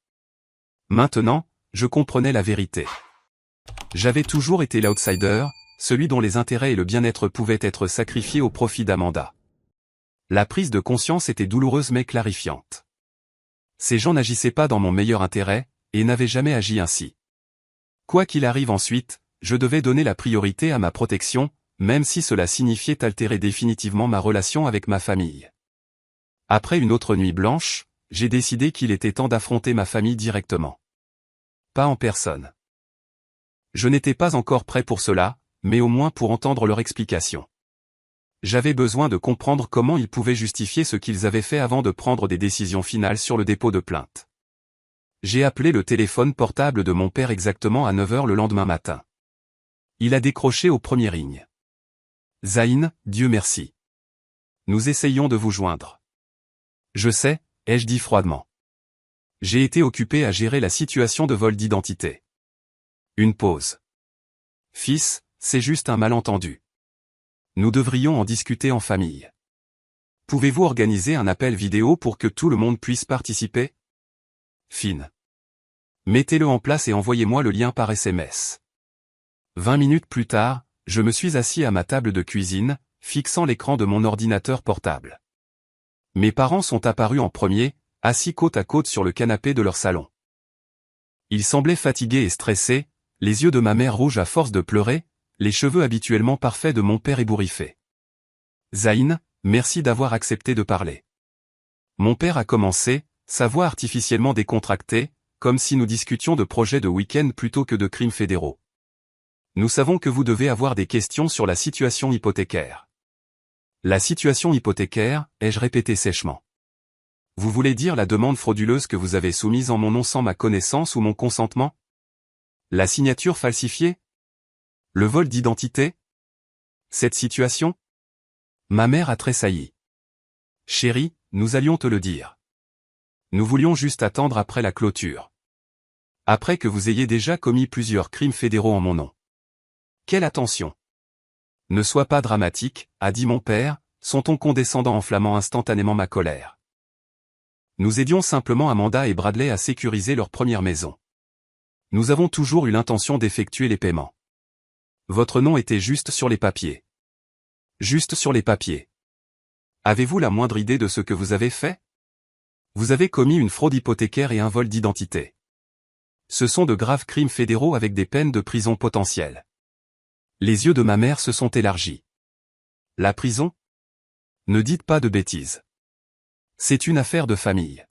[SPEAKER 1] Maintenant, je comprenais la vérité. J'avais toujours été l'outsider, celui dont les intérêts et le bien-être pouvaient être sacrifiés au profit d'Amanda. La prise de conscience était douloureuse mais clarifiante. Ces gens n'agissaient pas dans mon meilleur intérêt, et n'avaient jamais agi ainsi. Quoi qu'il arrive ensuite, je devais donner la priorité à ma protection, même si cela signifiait altérer définitivement ma relation avec ma famille. Après une autre nuit blanche, j'ai décidé qu'il était temps d'affronter ma famille directement. Pas en personne. Je n'étais pas encore prêt pour cela, mais au moins pour entendre leur explication. J'avais besoin de comprendre comment ils pouvaient justifier ce qu'ils avaient fait avant de prendre des décisions finales sur le dépôt de plainte. J'ai appelé le téléphone portable de mon père exactement à 9 h le lendemain matin. Il a décroché au premier ring. « Zayn, Dieu merci. Nous essayons de vous joindre. »« Je sais », ai-je dit froidement. J'ai été occupé à gérer la situation de vol d'identité. Une pause. « Fils, c'est juste un malentendu. Nous devrions en discuter en famille. Pouvez-vous organiser un appel vidéo pour que tout le monde puisse participer ? Fine. Mettez-le en place et envoyez-moi le lien par SMS. 20 minutes plus tard, je me suis assis à ma table de cuisine, fixant l'écran de mon ordinateur portable. Mes parents sont apparus en premier, assis côte à côte sur le canapé de leur salon. Ils semblaient fatigués et stressés, les yeux de ma mère rouges à force de pleurer, les cheveux habituellement parfaits de mon père ébouriffés. « Zayn, merci d'avoir accepté de parler. » Mon père a commencé, sa voix artificiellement décontractée, comme si nous discutions de projets de week-end plutôt que de crimes fédéraux. « Nous savons que vous devez avoir des questions sur la situation hypothécaire. » La situation hypothécaire, ai-je répété sèchement. Vous voulez dire la demande frauduleuse que vous avez soumise en mon nom sans ma connaissance ou mon consentement? La signature falsifiée? Le vol d'identité? Cette situation? Ma mère a tressailli. Chérie, nous allions te le dire. Nous voulions juste attendre après la clôture. Après que vous ayez déjà commis plusieurs crimes fédéraux en mon nom. Quelle attention! Ne sois pas dramatique, a dit mon père, son ton condescendant enflammant instantanément ma colère. Nous aidions simplement Amanda et Bradley à sécuriser leur première maison. Nous avons toujours eu l'intention d'effectuer les paiements. Votre nom était juste sur les papiers. Juste sur les papiers. Avez-vous la moindre idée de ce que vous avez fait? Vous avez commis une fraude hypothécaire et un vol d'identité. Ce sont de graves crimes fédéraux avec des peines de prison potentielles. Les yeux de ma mère se sont élargis. La prison? Ne dites pas de bêtises. C'est une affaire de famille.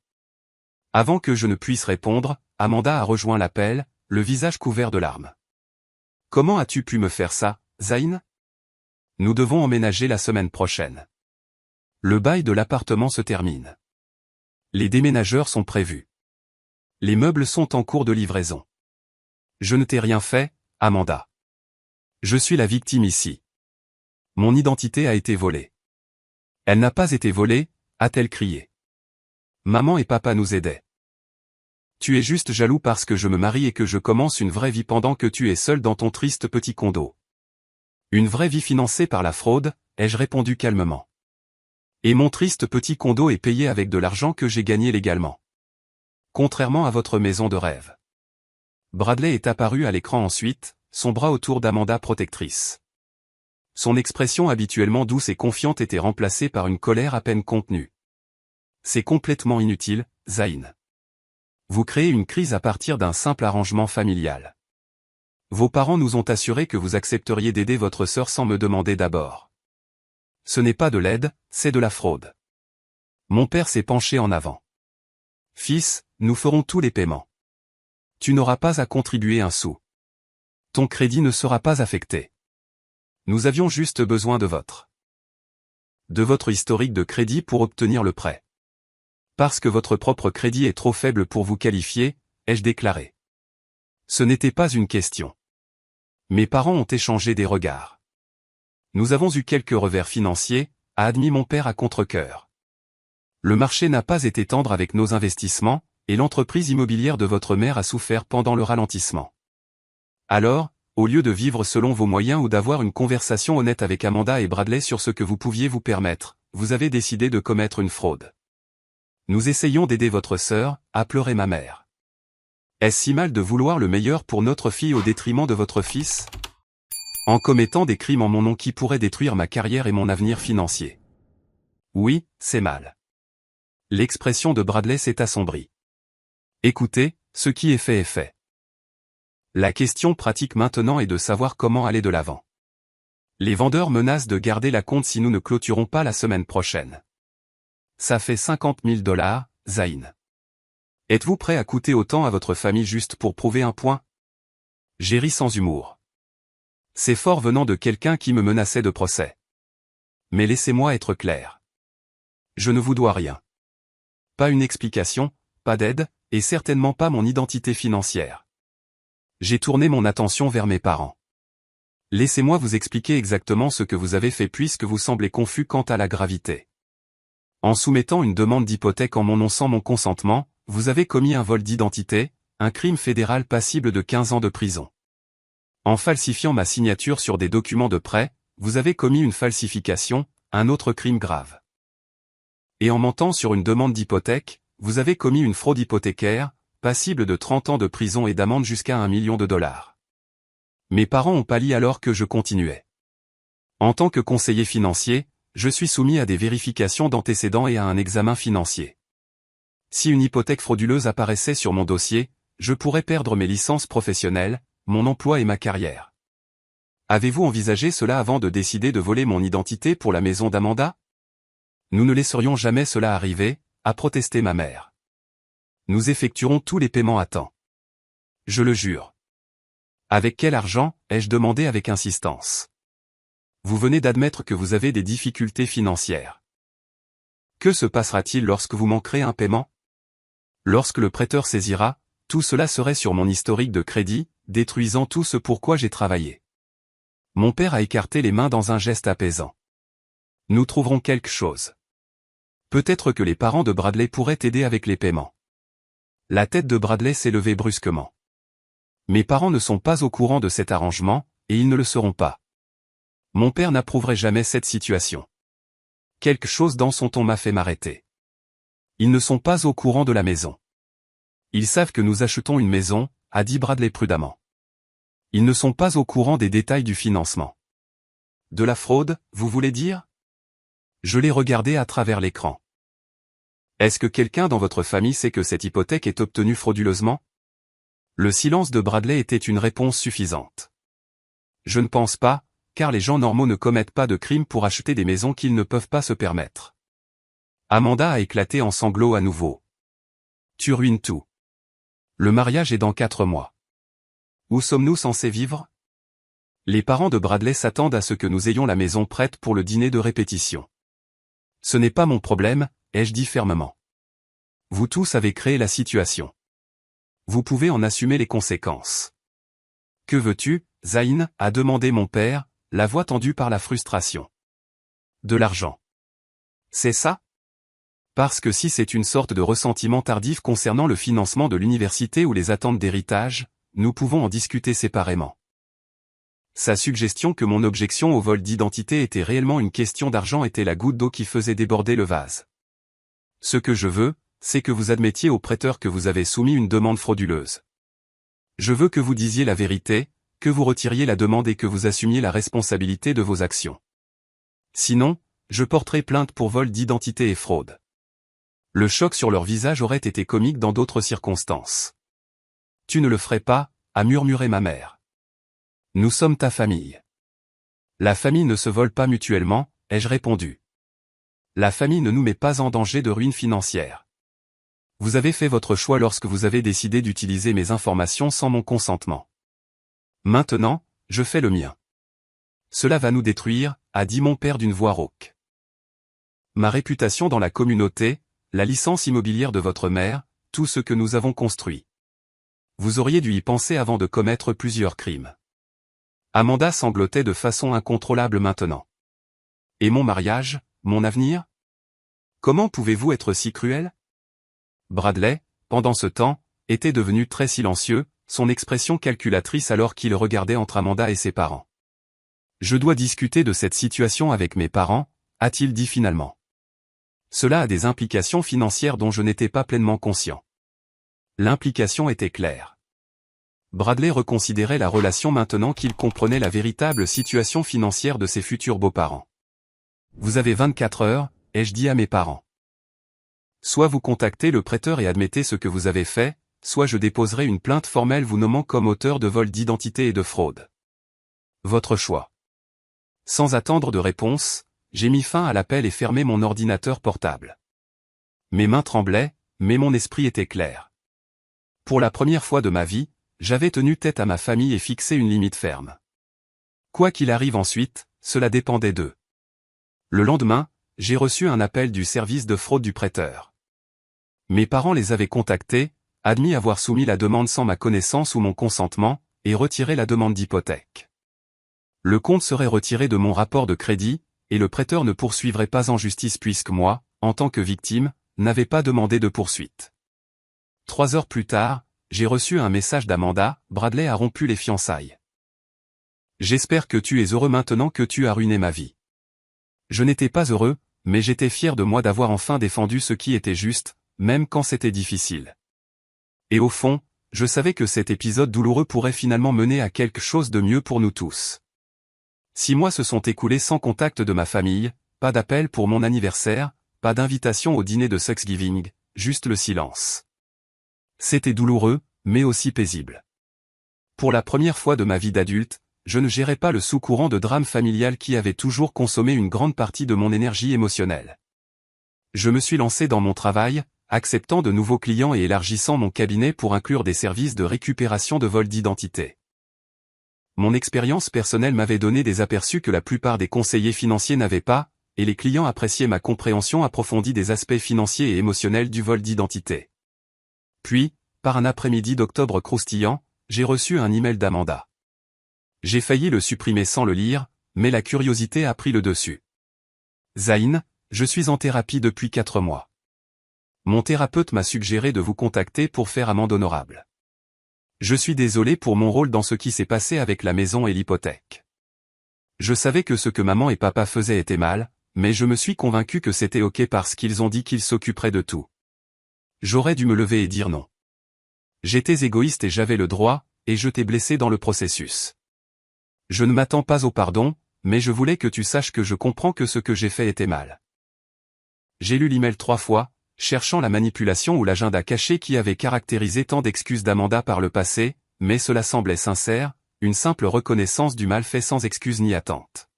[SPEAKER 1] Avant que je ne puisse répondre, Amanda a rejoint l'appel, le visage couvert de larmes. Comment as-tu pu me faire ça, Zayn? Nous devons emménager la semaine prochaine. Le bail de l'appartement se termine. Les déménageurs sont prévus. Les meubles sont en cours de livraison. Je ne t'ai rien fait, Amanda. Je suis la victime ici. Mon identité a été volée. Elle n'a pas été volée, a-t-elle crié. Maman et papa nous aidaient. Tu es juste jaloux parce que je me marie et que je commence une vraie vie pendant que tu es seul dans ton triste petit condo. Une vraie vie financée par la fraude, ai-je répondu calmement. Et mon triste petit condo est payé avec de l'argent que j'ai gagné légalement. Contrairement à votre maison de rêve. Bradley est apparu à l'écran ensuite, son bras autour d'Amanda protectrice. Son expression habituellement douce et confiante était remplacée par une colère à peine contenue. C'est complètement inutile, Zayn. Vous créez une crise à partir d'un simple arrangement familial. Vos parents nous ont assuré que vous accepteriez d'aider votre sœur sans me demander d'abord. Ce n'est pas de l'aide, c'est de la fraude. Mon père s'est penché en avant. Fils, nous ferons tous les paiements. Tu n'auras pas à contribuer un sou. Ton crédit ne sera pas affecté. Nous avions juste besoin de votre historique de crédit pour obtenir le prêt. Parce que votre propre crédit est trop faible pour vous qualifier, ai-je déclaré. Ce n'était pas une question. Mes parents ont échangé des regards. Nous avons eu quelques revers financiers, a admis mon père à contre-cœur. Le marché n'a pas été tendre avec nos investissements, et l'entreprise immobilière de votre mère a souffert pendant le ralentissement. Alors, au lieu de vivre selon vos moyens ou d'avoir une conversation honnête avec Amanda et Bradley sur ce que vous pouviez vous permettre, vous avez décidé de commettre une fraude. Nous essayons d'aider votre sœur, a pleuré ma mère. Est-ce si mal de vouloir le meilleur pour notre fille au détriment de votre fils? En commettant des crimes en mon nom qui pourraient détruire ma carrière et mon avenir financier. Oui, c'est mal. L'expression de Bradley s'est assombrie. Écoutez, ce qui est fait est fait. La question pratique maintenant est de savoir comment aller de l'avant. Les vendeurs menacent de garder la compte si nous ne clôturons pas la semaine prochaine. Ça fait 50 000 $, Zayn. Êtes-vous prêt à coûter autant à votre famille juste pour prouver un point? J'ai ri sans humour. C'est fort venant de quelqu'un qui me menaçait de procès. Mais laissez-moi être clair. Je ne vous dois rien. Pas une explication, pas d'aide, et certainement pas mon identité financière. J'ai tourné mon attention vers mes parents. Laissez-moi vous expliquer exactement ce que vous avez fait puisque vous semblez confus quant à la gravité. En soumettant une demande d'hypothèque en mon nom sans mon consentement, vous avez commis un vol d'identité, un crime fédéral passible de 15 ans de prison. En falsifiant ma signature sur des documents de prêt, vous avez commis une falsification, un autre crime grave. Et en mentant sur une demande d'hypothèque, vous avez commis une fraude hypothécaire, passible de 30 ans de prison et d'amende jusqu'à $1 million. Mes parents ont pâli alors que je continuais. En tant que conseiller financier, je suis soumis à des vérifications d'antécédents et à un examen financier. Si une hypothèque frauduleuse apparaissait sur mon dossier, je pourrais perdre mes licences professionnelles, mon emploi et ma carrière. Avez-vous envisagé cela avant de décider de voler mon identité pour la maison d'Amanda? Nous ne laisserions jamais cela arriver, a protesté ma mère. Nous effectuerons tous les paiements à temps. Je le jure. Avec quel argent? Ai-je demandé avec insistance. Vous venez d'admettre que vous avez des difficultés financières. Que se passera-t-il lorsque vous manquerez un paiement? Lorsque le prêteur saisira, tout cela serait sur mon historique de crédit, détruisant tout ce pour quoi j'ai travaillé. Mon père a écarté les mains dans un geste apaisant. Nous trouverons quelque chose. Peut-être que les parents de Bradley pourraient aider avec les paiements. La tête de Bradley s'est levée brusquement. Mes parents ne sont pas au courant de cet arrangement, et ils ne le seront pas. Mon père n'approuverait jamais cette situation. Quelque chose dans son ton m'a fait m'arrêter. Ils ne sont pas au courant de la maison. Ils savent que nous achetons une maison, a dit Bradley prudemment. Ils ne sont pas au courant des détails du financement. De la fraude, vous voulez dire? Je l'ai regardé à travers l'écran. Est-ce que quelqu'un dans votre famille sait que cette hypothèque est obtenue frauduleusement? Le silence de Bradley était une réponse suffisante. Je ne pense pas, car les gens normaux ne commettent pas de crimes pour acheter des maisons qu'ils ne peuvent pas se permettre. Amanda a éclaté en sanglots à nouveau. Tu ruines tout. Le mariage est dans 4 mois. Où sommes-nous censés vivre? Les parents de Bradley s'attendent à ce que nous ayons la maison prête pour le dîner de répétition. Ce n'est pas mon problème, ai-je dit fermement. Vous tous avez créé la situation. Vous pouvez en assumer les conséquences. Que veux-tu, Zayn, a demandé mon père, la voix tendue par la frustration. De l'argent. C'est ça? Parce que si c'est une sorte de ressentiment tardif concernant le financement de l'université ou les attentes d'héritage, nous pouvons en discuter séparément. Sa suggestion que mon objection au vol d'identité était réellement une question d'argent était la goutte d'eau qui faisait déborder le vase. Ce que je veux, c'est que vous admettiez au prêteur que vous avez soumis une demande frauduleuse. Je veux que vous disiez la vérité, que vous retiriez la demande et que vous assumiez la responsabilité de vos actions. Sinon, je porterai plainte pour vol d'identité et fraude. Le choc sur leur visage aurait été comique dans d'autres circonstances. Tu ne le ferais pas, a murmuré ma mère. Nous sommes ta famille. La famille ne se vole pas mutuellement, ai-je répondu. La famille ne nous met pas en danger de ruine financière. Vous avez fait votre choix lorsque vous avez décidé d'utiliser mes informations sans mon consentement. Maintenant, je fais le mien. Cela va nous détruire, a dit mon père d'une voix rauque. Ma réputation dans la communauté, la licence immobilière de votre mère, tout ce que nous avons construit. Vous auriez dû y penser avant de commettre plusieurs crimes. Amanda sanglotait de façon incontrôlable maintenant. Et mon mariage, mon avenir? Comment pouvez-vous être si cruel? Bradley, pendant ce temps, était devenu très silencieux, son expression calculatrice alors qu'il regardait entre Amanda et ses parents. Je dois discuter de cette situation avec mes parents, a-t-il dit finalement. Cela a des implications financières dont je n'étais pas pleinement conscient. L'implication était claire. Bradley reconsidérait la relation maintenant qu'il comprenait la véritable situation financière de ses futurs beaux-parents. Vous avez 24 heures, ai-je dit à mes parents. Soit vous contactez le prêteur et admettez ce que vous avez fait, soit je déposerai une plainte formelle vous nommant comme auteur de vol d'identité et de fraude. Votre choix. Sans attendre de réponse, j'ai mis fin à l'appel et fermé mon ordinateur portable. Mes mains tremblaient, mais mon esprit était clair. Pour la première fois de ma vie, j'avais tenu tête à ma famille et fixé une limite ferme. Quoi qu'il arrive ensuite, cela dépendait d'eux. Le lendemain, j'ai reçu un appel du service de fraude du prêteur. Mes parents les avaient contactés, admis avoir soumis la demande sans ma connaissance ou mon consentement, et retiré la demande d'hypothèque. Le compte serait retiré de mon rapport de crédit, et le prêteur ne poursuivrait pas en justice puisque moi, en tant que victime, n'avais pas demandé de poursuite. 3 heures plus tard, j'ai reçu un message d'Amanda, Bradley a rompu les fiançailles. J'espère que tu es heureux maintenant que tu as ruiné ma vie. Je n'étais pas heureux, mais j'étais fier de moi d'avoir enfin défendu ce qui était juste, même quand c'était difficile. Et au fond, je savais que cet épisode douloureux pourrait finalement mener à quelque chose de mieux pour nous tous. 6 mois se sont écoulés sans contact de ma famille, pas d'appel pour mon anniversaire, pas d'invitation au dîner de Thanksgiving, juste le silence. C'était douloureux, mais aussi paisible. Pour la première fois de ma vie d'adulte, je ne gérais pas le sous-courant de drame familial qui avait toujours consommé une grande partie de mon énergie émotionnelle. Je me suis lancé dans mon travail, acceptant de nouveaux clients et élargissant mon cabinet pour inclure des services de récupération de vol d'identité. Mon expérience personnelle m'avait donné des aperçus que la plupart des conseillers financiers n'avaient pas, et les clients appréciaient ma compréhension approfondie des aspects financiers et émotionnels du vol d'identité. Puis, par un après-midi d'octobre croustillant, j'ai reçu un email d'Amanda. J'ai failli le supprimer sans le lire, mais la curiosité a pris le dessus. Zayn, je suis en thérapie depuis 4 mois. Mon thérapeute m'a suggéré de vous contacter pour faire amende honorable. Je suis désolé pour mon rôle dans ce qui s'est passé avec la maison et l'hypothèque. Je savais que ce que maman et papa faisaient était mal, mais je me suis convaincu que c'était ok parce qu'ils ont dit qu'ils s'occuperaient de tout. J'aurais dû me lever et dire non. J'étais égoïste et j'avais le droit, et je t'ai blessé dans le processus. Je ne m'attends pas au pardon, mais je voulais que tu saches que je comprends que ce que j'ai fait était mal. J'ai lu l'email 3 fois, cherchant la manipulation ou l'agenda caché qui avait caractérisé tant d'excuses d'Amanda par le passé, mais cela semblait sincère, une simple reconnaissance du mal fait sans excuse ni attente.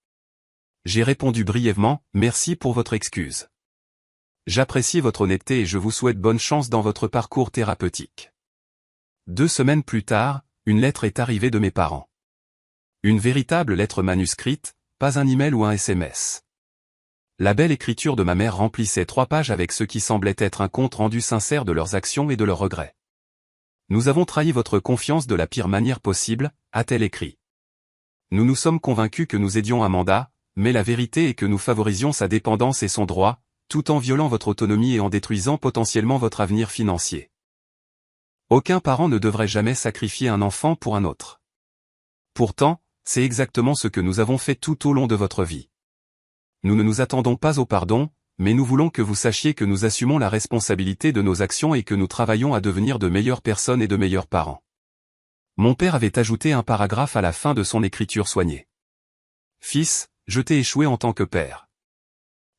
[SPEAKER 1] J'ai répondu brièvement, merci pour votre excuse. J'apprécie votre honnêteté et je vous souhaite bonne chance dans votre parcours thérapeutique. 2 semaines plus tard, une lettre est arrivée de mes parents. Une véritable lettre manuscrite, pas un email ou un SMS. La belle écriture de ma mère remplissait 3 pages avec ce qui semblait être un compte rendu sincère de leurs actions et de leurs regrets. Nous avons trahi votre confiance de la pire manière possible, a-t-elle écrit. Nous nous sommes convaincus que nous aidions Amanda, mais la vérité est que nous favorisions sa dépendance et son droit, tout en violant votre autonomie et en détruisant potentiellement votre avenir financier. Aucun parent ne devrait jamais sacrifier un enfant pour un autre. Pourtant, c'est exactement ce que nous avons fait tout au long de votre vie. Nous ne nous attendons pas au pardon, mais nous voulons que vous sachiez que nous assumons la responsabilité de nos actions et que nous travaillons à devenir de meilleures personnes et de meilleurs parents. Mon père avait ajouté un paragraphe à la fin de son écriture soignée. Fils, je t'ai échoué en tant que père.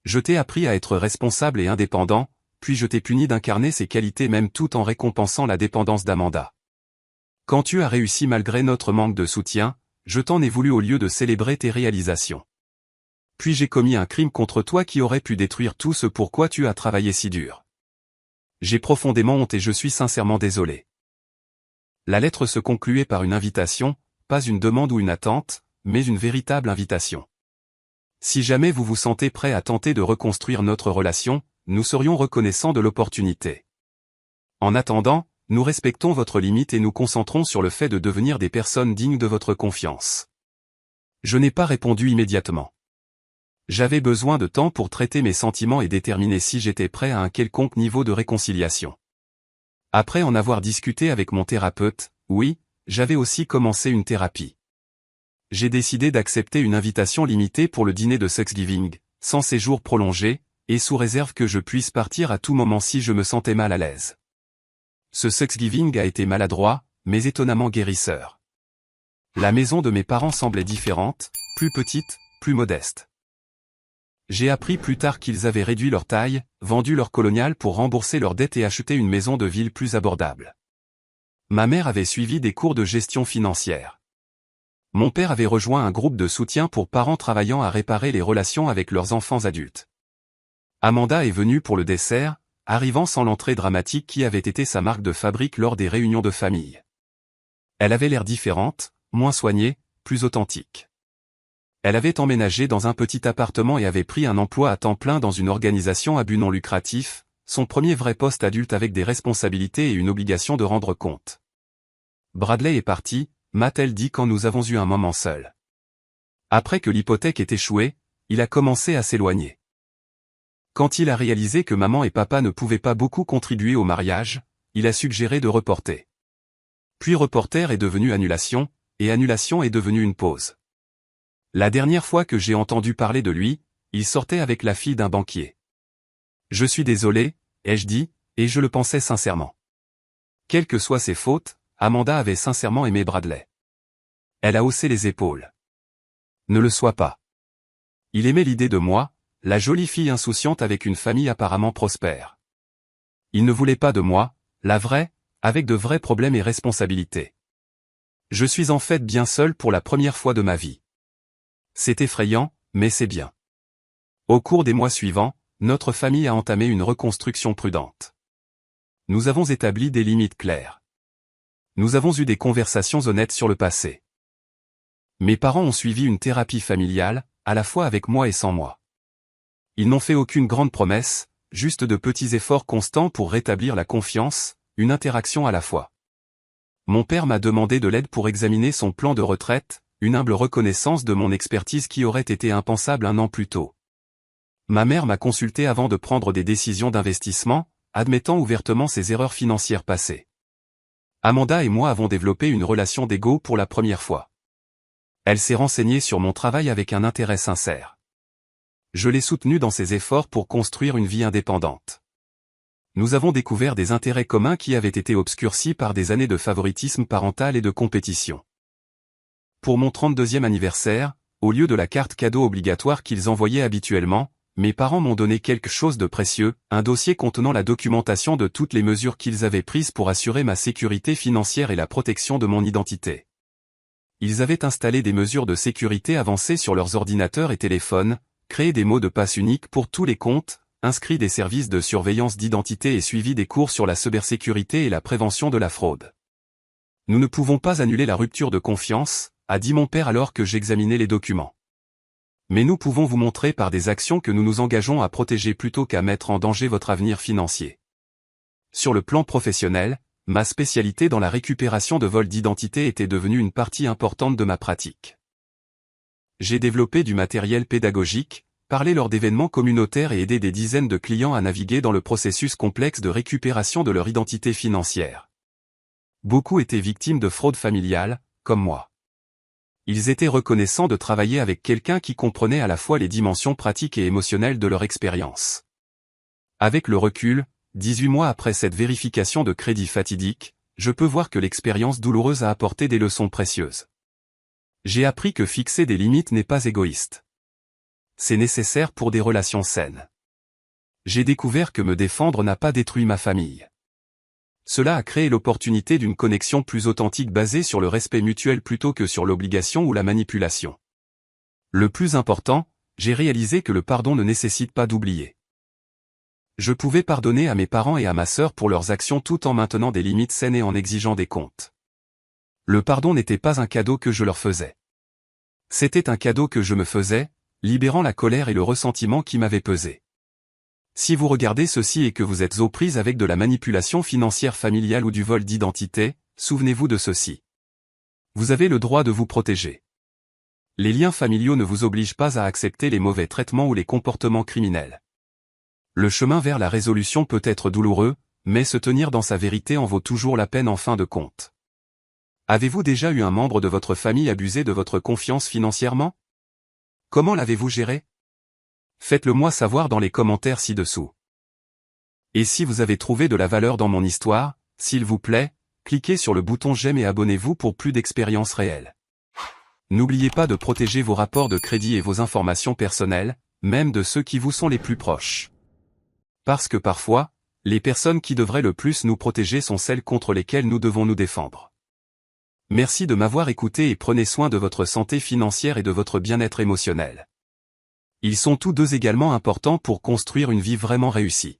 [SPEAKER 1] Je t'ai appris à être responsable et indépendant, puis je t'ai puni d'incarner ces qualités même tout en récompensant la dépendance d'Amanda. Quand tu as réussi malgré notre manque de soutien, je t'en ai voulu au lieu de célébrer tes réalisations. Puis j'ai commis un crime contre toi qui aurait pu détruire tout ce pour quoi tu as travaillé si dur. J'ai profondément honte et je suis sincèrement désolé. La lettre se concluait par une invitation, pas une demande ou une attente, mais une véritable invitation. Si jamais vous vous sentez prêt à tenter de reconstruire notre relation, nous serions reconnaissants de l'opportunité. En attendant, nous respectons votre limite et nous concentrons sur le fait de devenir des personnes dignes de votre confiance. Je n'ai pas répondu immédiatement. J'avais besoin de temps pour traiter mes sentiments et déterminer si j'étais prêt à un quelconque niveau de réconciliation. Après en avoir discuté avec mon thérapeute, oui, j'avais aussi commencé une thérapie. J'ai décidé d'accepter une invitation limitée pour le dîner de Thanksgiving, sans séjour prolongé, et sous réserve que je puisse partir à tout moment si je me sentais mal à l'aise. Ce Thanksgiving a été maladroit, mais étonnamment guérisseur. La maison de mes parents semblait différente, plus petite, plus modeste. J'ai appris plus tard qu'ils avaient réduit leur taille, vendu leur colonial pour rembourser leurs dettes et acheté une maison de ville plus abordable. Ma mère avait suivi des cours de gestion financière. Mon père avait rejoint un groupe de soutien pour parents travaillant à réparer les relations avec leurs enfants adultes. Amanda est venue pour le dessert, arrivant sans l'entrée dramatique qui avait été sa marque de fabrique lors des réunions de famille. Elle avait l'air différente, moins soignée, plus authentique. Elle avait emménagé dans un petit appartement et avait pris un emploi à temps plein dans une organisation à but non lucratif, son premier vrai poste adulte avec des responsabilités et une obligation de rendre compte. Bradley est parti, m'a-t-elle dit quand nous avons eu un moment seul. Après que l'hypothèque ait échoué, il a commencé à s'éloigner. Quand il a réalisé que maman et papa ne pouvaient pas beaucoup contribuer au mariage, il a suggéré de reporter. Puis reporter est devenu annulation, et annulation est devenu une pause. La dernière fois que j'ai entendu parler de lui, il sortait avec la fille d'un banquier. Je suis désolé, ai-je dit, et je le pensais sincèrement. Quelles que soient ses fautes, Amanda avait sincèrement aimé Bradley. Elle a haussé les épaules. Ne le sois pas. Il aimait l'idée de moi, la jolie fille insouciante avec une famille apparemment prospère. Il ne voulait pas de moi, la vraie, avec de vrais problèmes et responsabilités. Je suis en fait bien seul pour la première fois de ma vie. C'est effrayant, mais c'est bien. Au cours des mois suivants, notre famille a entamé une reconstruction prudente. Nous avons établi des limites claires. Nous avons eu des conversations honnêtes sur le passé. Mes parents ont suivi une thérapie familiale, à la fois avec moi et sans moi. Ils n'ont fait aucune grande promesse, juste de petits efforts constants pour rétablir la confiance, une interaction à la fois. Mon père m'a demandé de l'aide pour examiner son plan de retraite, une humble reconnaissance de mon expertise qui aurait été impensable un an plus tôt. Ma mère m'a consulté avant de prendre des décisions d'investissement, admettant ouvertement ses erreurs financières passées. Amanda et moi avons développé une relation d'égo pour la première fois. Elle s'est renseignée sur mon travail avec un intérêt sincère. Je l'ai soutenue dans ses efforts pour construire une vie indépendante. Nous avons découvert des intérêts communs qui avaient été obscurcis par des années de favoritisme parental et de compétition. Pour mon 32e anniversaire, au lieu de la carte cadeau obligatoire qu'ils envoyaient habituellement, mes parents m'ont donné quelque chose de précieux, un dossier contenant la documentation de toutes les mesures qu'ils avaient prises pour assurer ma sécurité financière et la protection de mon identité. Ils avaient installé des mesures de sécurité avancées sur leurs ordinateurs et téléphones, créé des mots de passe uniques pour tous les comptes, inscrit des services de surveillance d'identité et suivi des cours sur la cybersécurité et la prévention de la fraude. Nous ne pouvons pas annuler la rupture de confiance, a dit mon père alors que j'examinais les documents. Mais nous pouvons vous montrer par des actions que nous nous engageons à protéger plutôt qu'à mettre en danger votre avenir financier. Sur le plan professionnel, ma spécialité dans la récupération de vols d'identité était devenue une partie importante de ma pratique. J'ai développé du matériel pédagogique, parlé lors d'événements communautaires et aidé des dizaines de clients à naviguer dans le processus complexe de récupération de leur identité financière. Beaucoup étaient victimes de fraude familiale, comme moi. Ils étaient reconnaissants de travailler avec quelqu'un qui comprenait à la fois les dimensions pratiques et émotionnelles de leur expérience. Avec le recul, 18 mois après cette vérification de crédit fatidique, je peux voir que l'expérience douloureuse a apporté des leçons précieuses. J'ai appris que fixer des limites n'est pas égoïste. C'est nécessaire pour des relations saines. J'ai découvert que me défendre n'a pas détruit ma famille. Cela a créé l'opportunité d'une connexion plus authentique basée sur le respect mutuel plutôt que sur l'obligation ou la manipulation. Le plus important, j'ai réalisé que le pardon ne nécessite pas d'oublier. Je pouvais pardonner à mes parents et à ma sœur pour leurs actions tout en maintenant des limites saines et en exigeant des comptes. Le pardon n'était pas un cadeau que je leur faisais. C'était un cadeau que je me faisais, libérant la colère et le ressentiment qui m'avaient pesé. Si vous regardez ceci et que vous êtes aux prises avec de la manipulation financière familiale ou du vol d'identité, souvenez-vous de ceci. Vous avez le droit de vous protéger. Les liens familiaux ne vous obligent pas à accepter les mauvais traitements ou les comportements criminels. Le chemin vers la résolution peut être douloureux, mais se tenir dans sa vérité en vaut toujours la peine en fin de compte. Avez-vous déjà eu un membre de votre famille abusé de votre confiance financièrement? Comment l'avez-vous géré? Faites-le moi savoir dans les commentaires ci-dessous. Et si vous avez trouvé de la valeur dans mon histoire, s'il vous plaît, cliquez sur le bouton j'aime et abonnez-vous pour plus d'expériences réelles. N'oubliez pas de protéger vos rapports de crédit et vos informations personnelles, même de ceux qui vous sont les plus proches. Parce que parfois, les personnes qui devraient le plus nous protéger sont celles contre lesquelles nous devons nous défendre. Merci de m'avoir écouté et prenez soin de votre santé financière et de votre bien-être émotionnel. Ils sont tous deux également importants pour construire une vie vraiment réussie.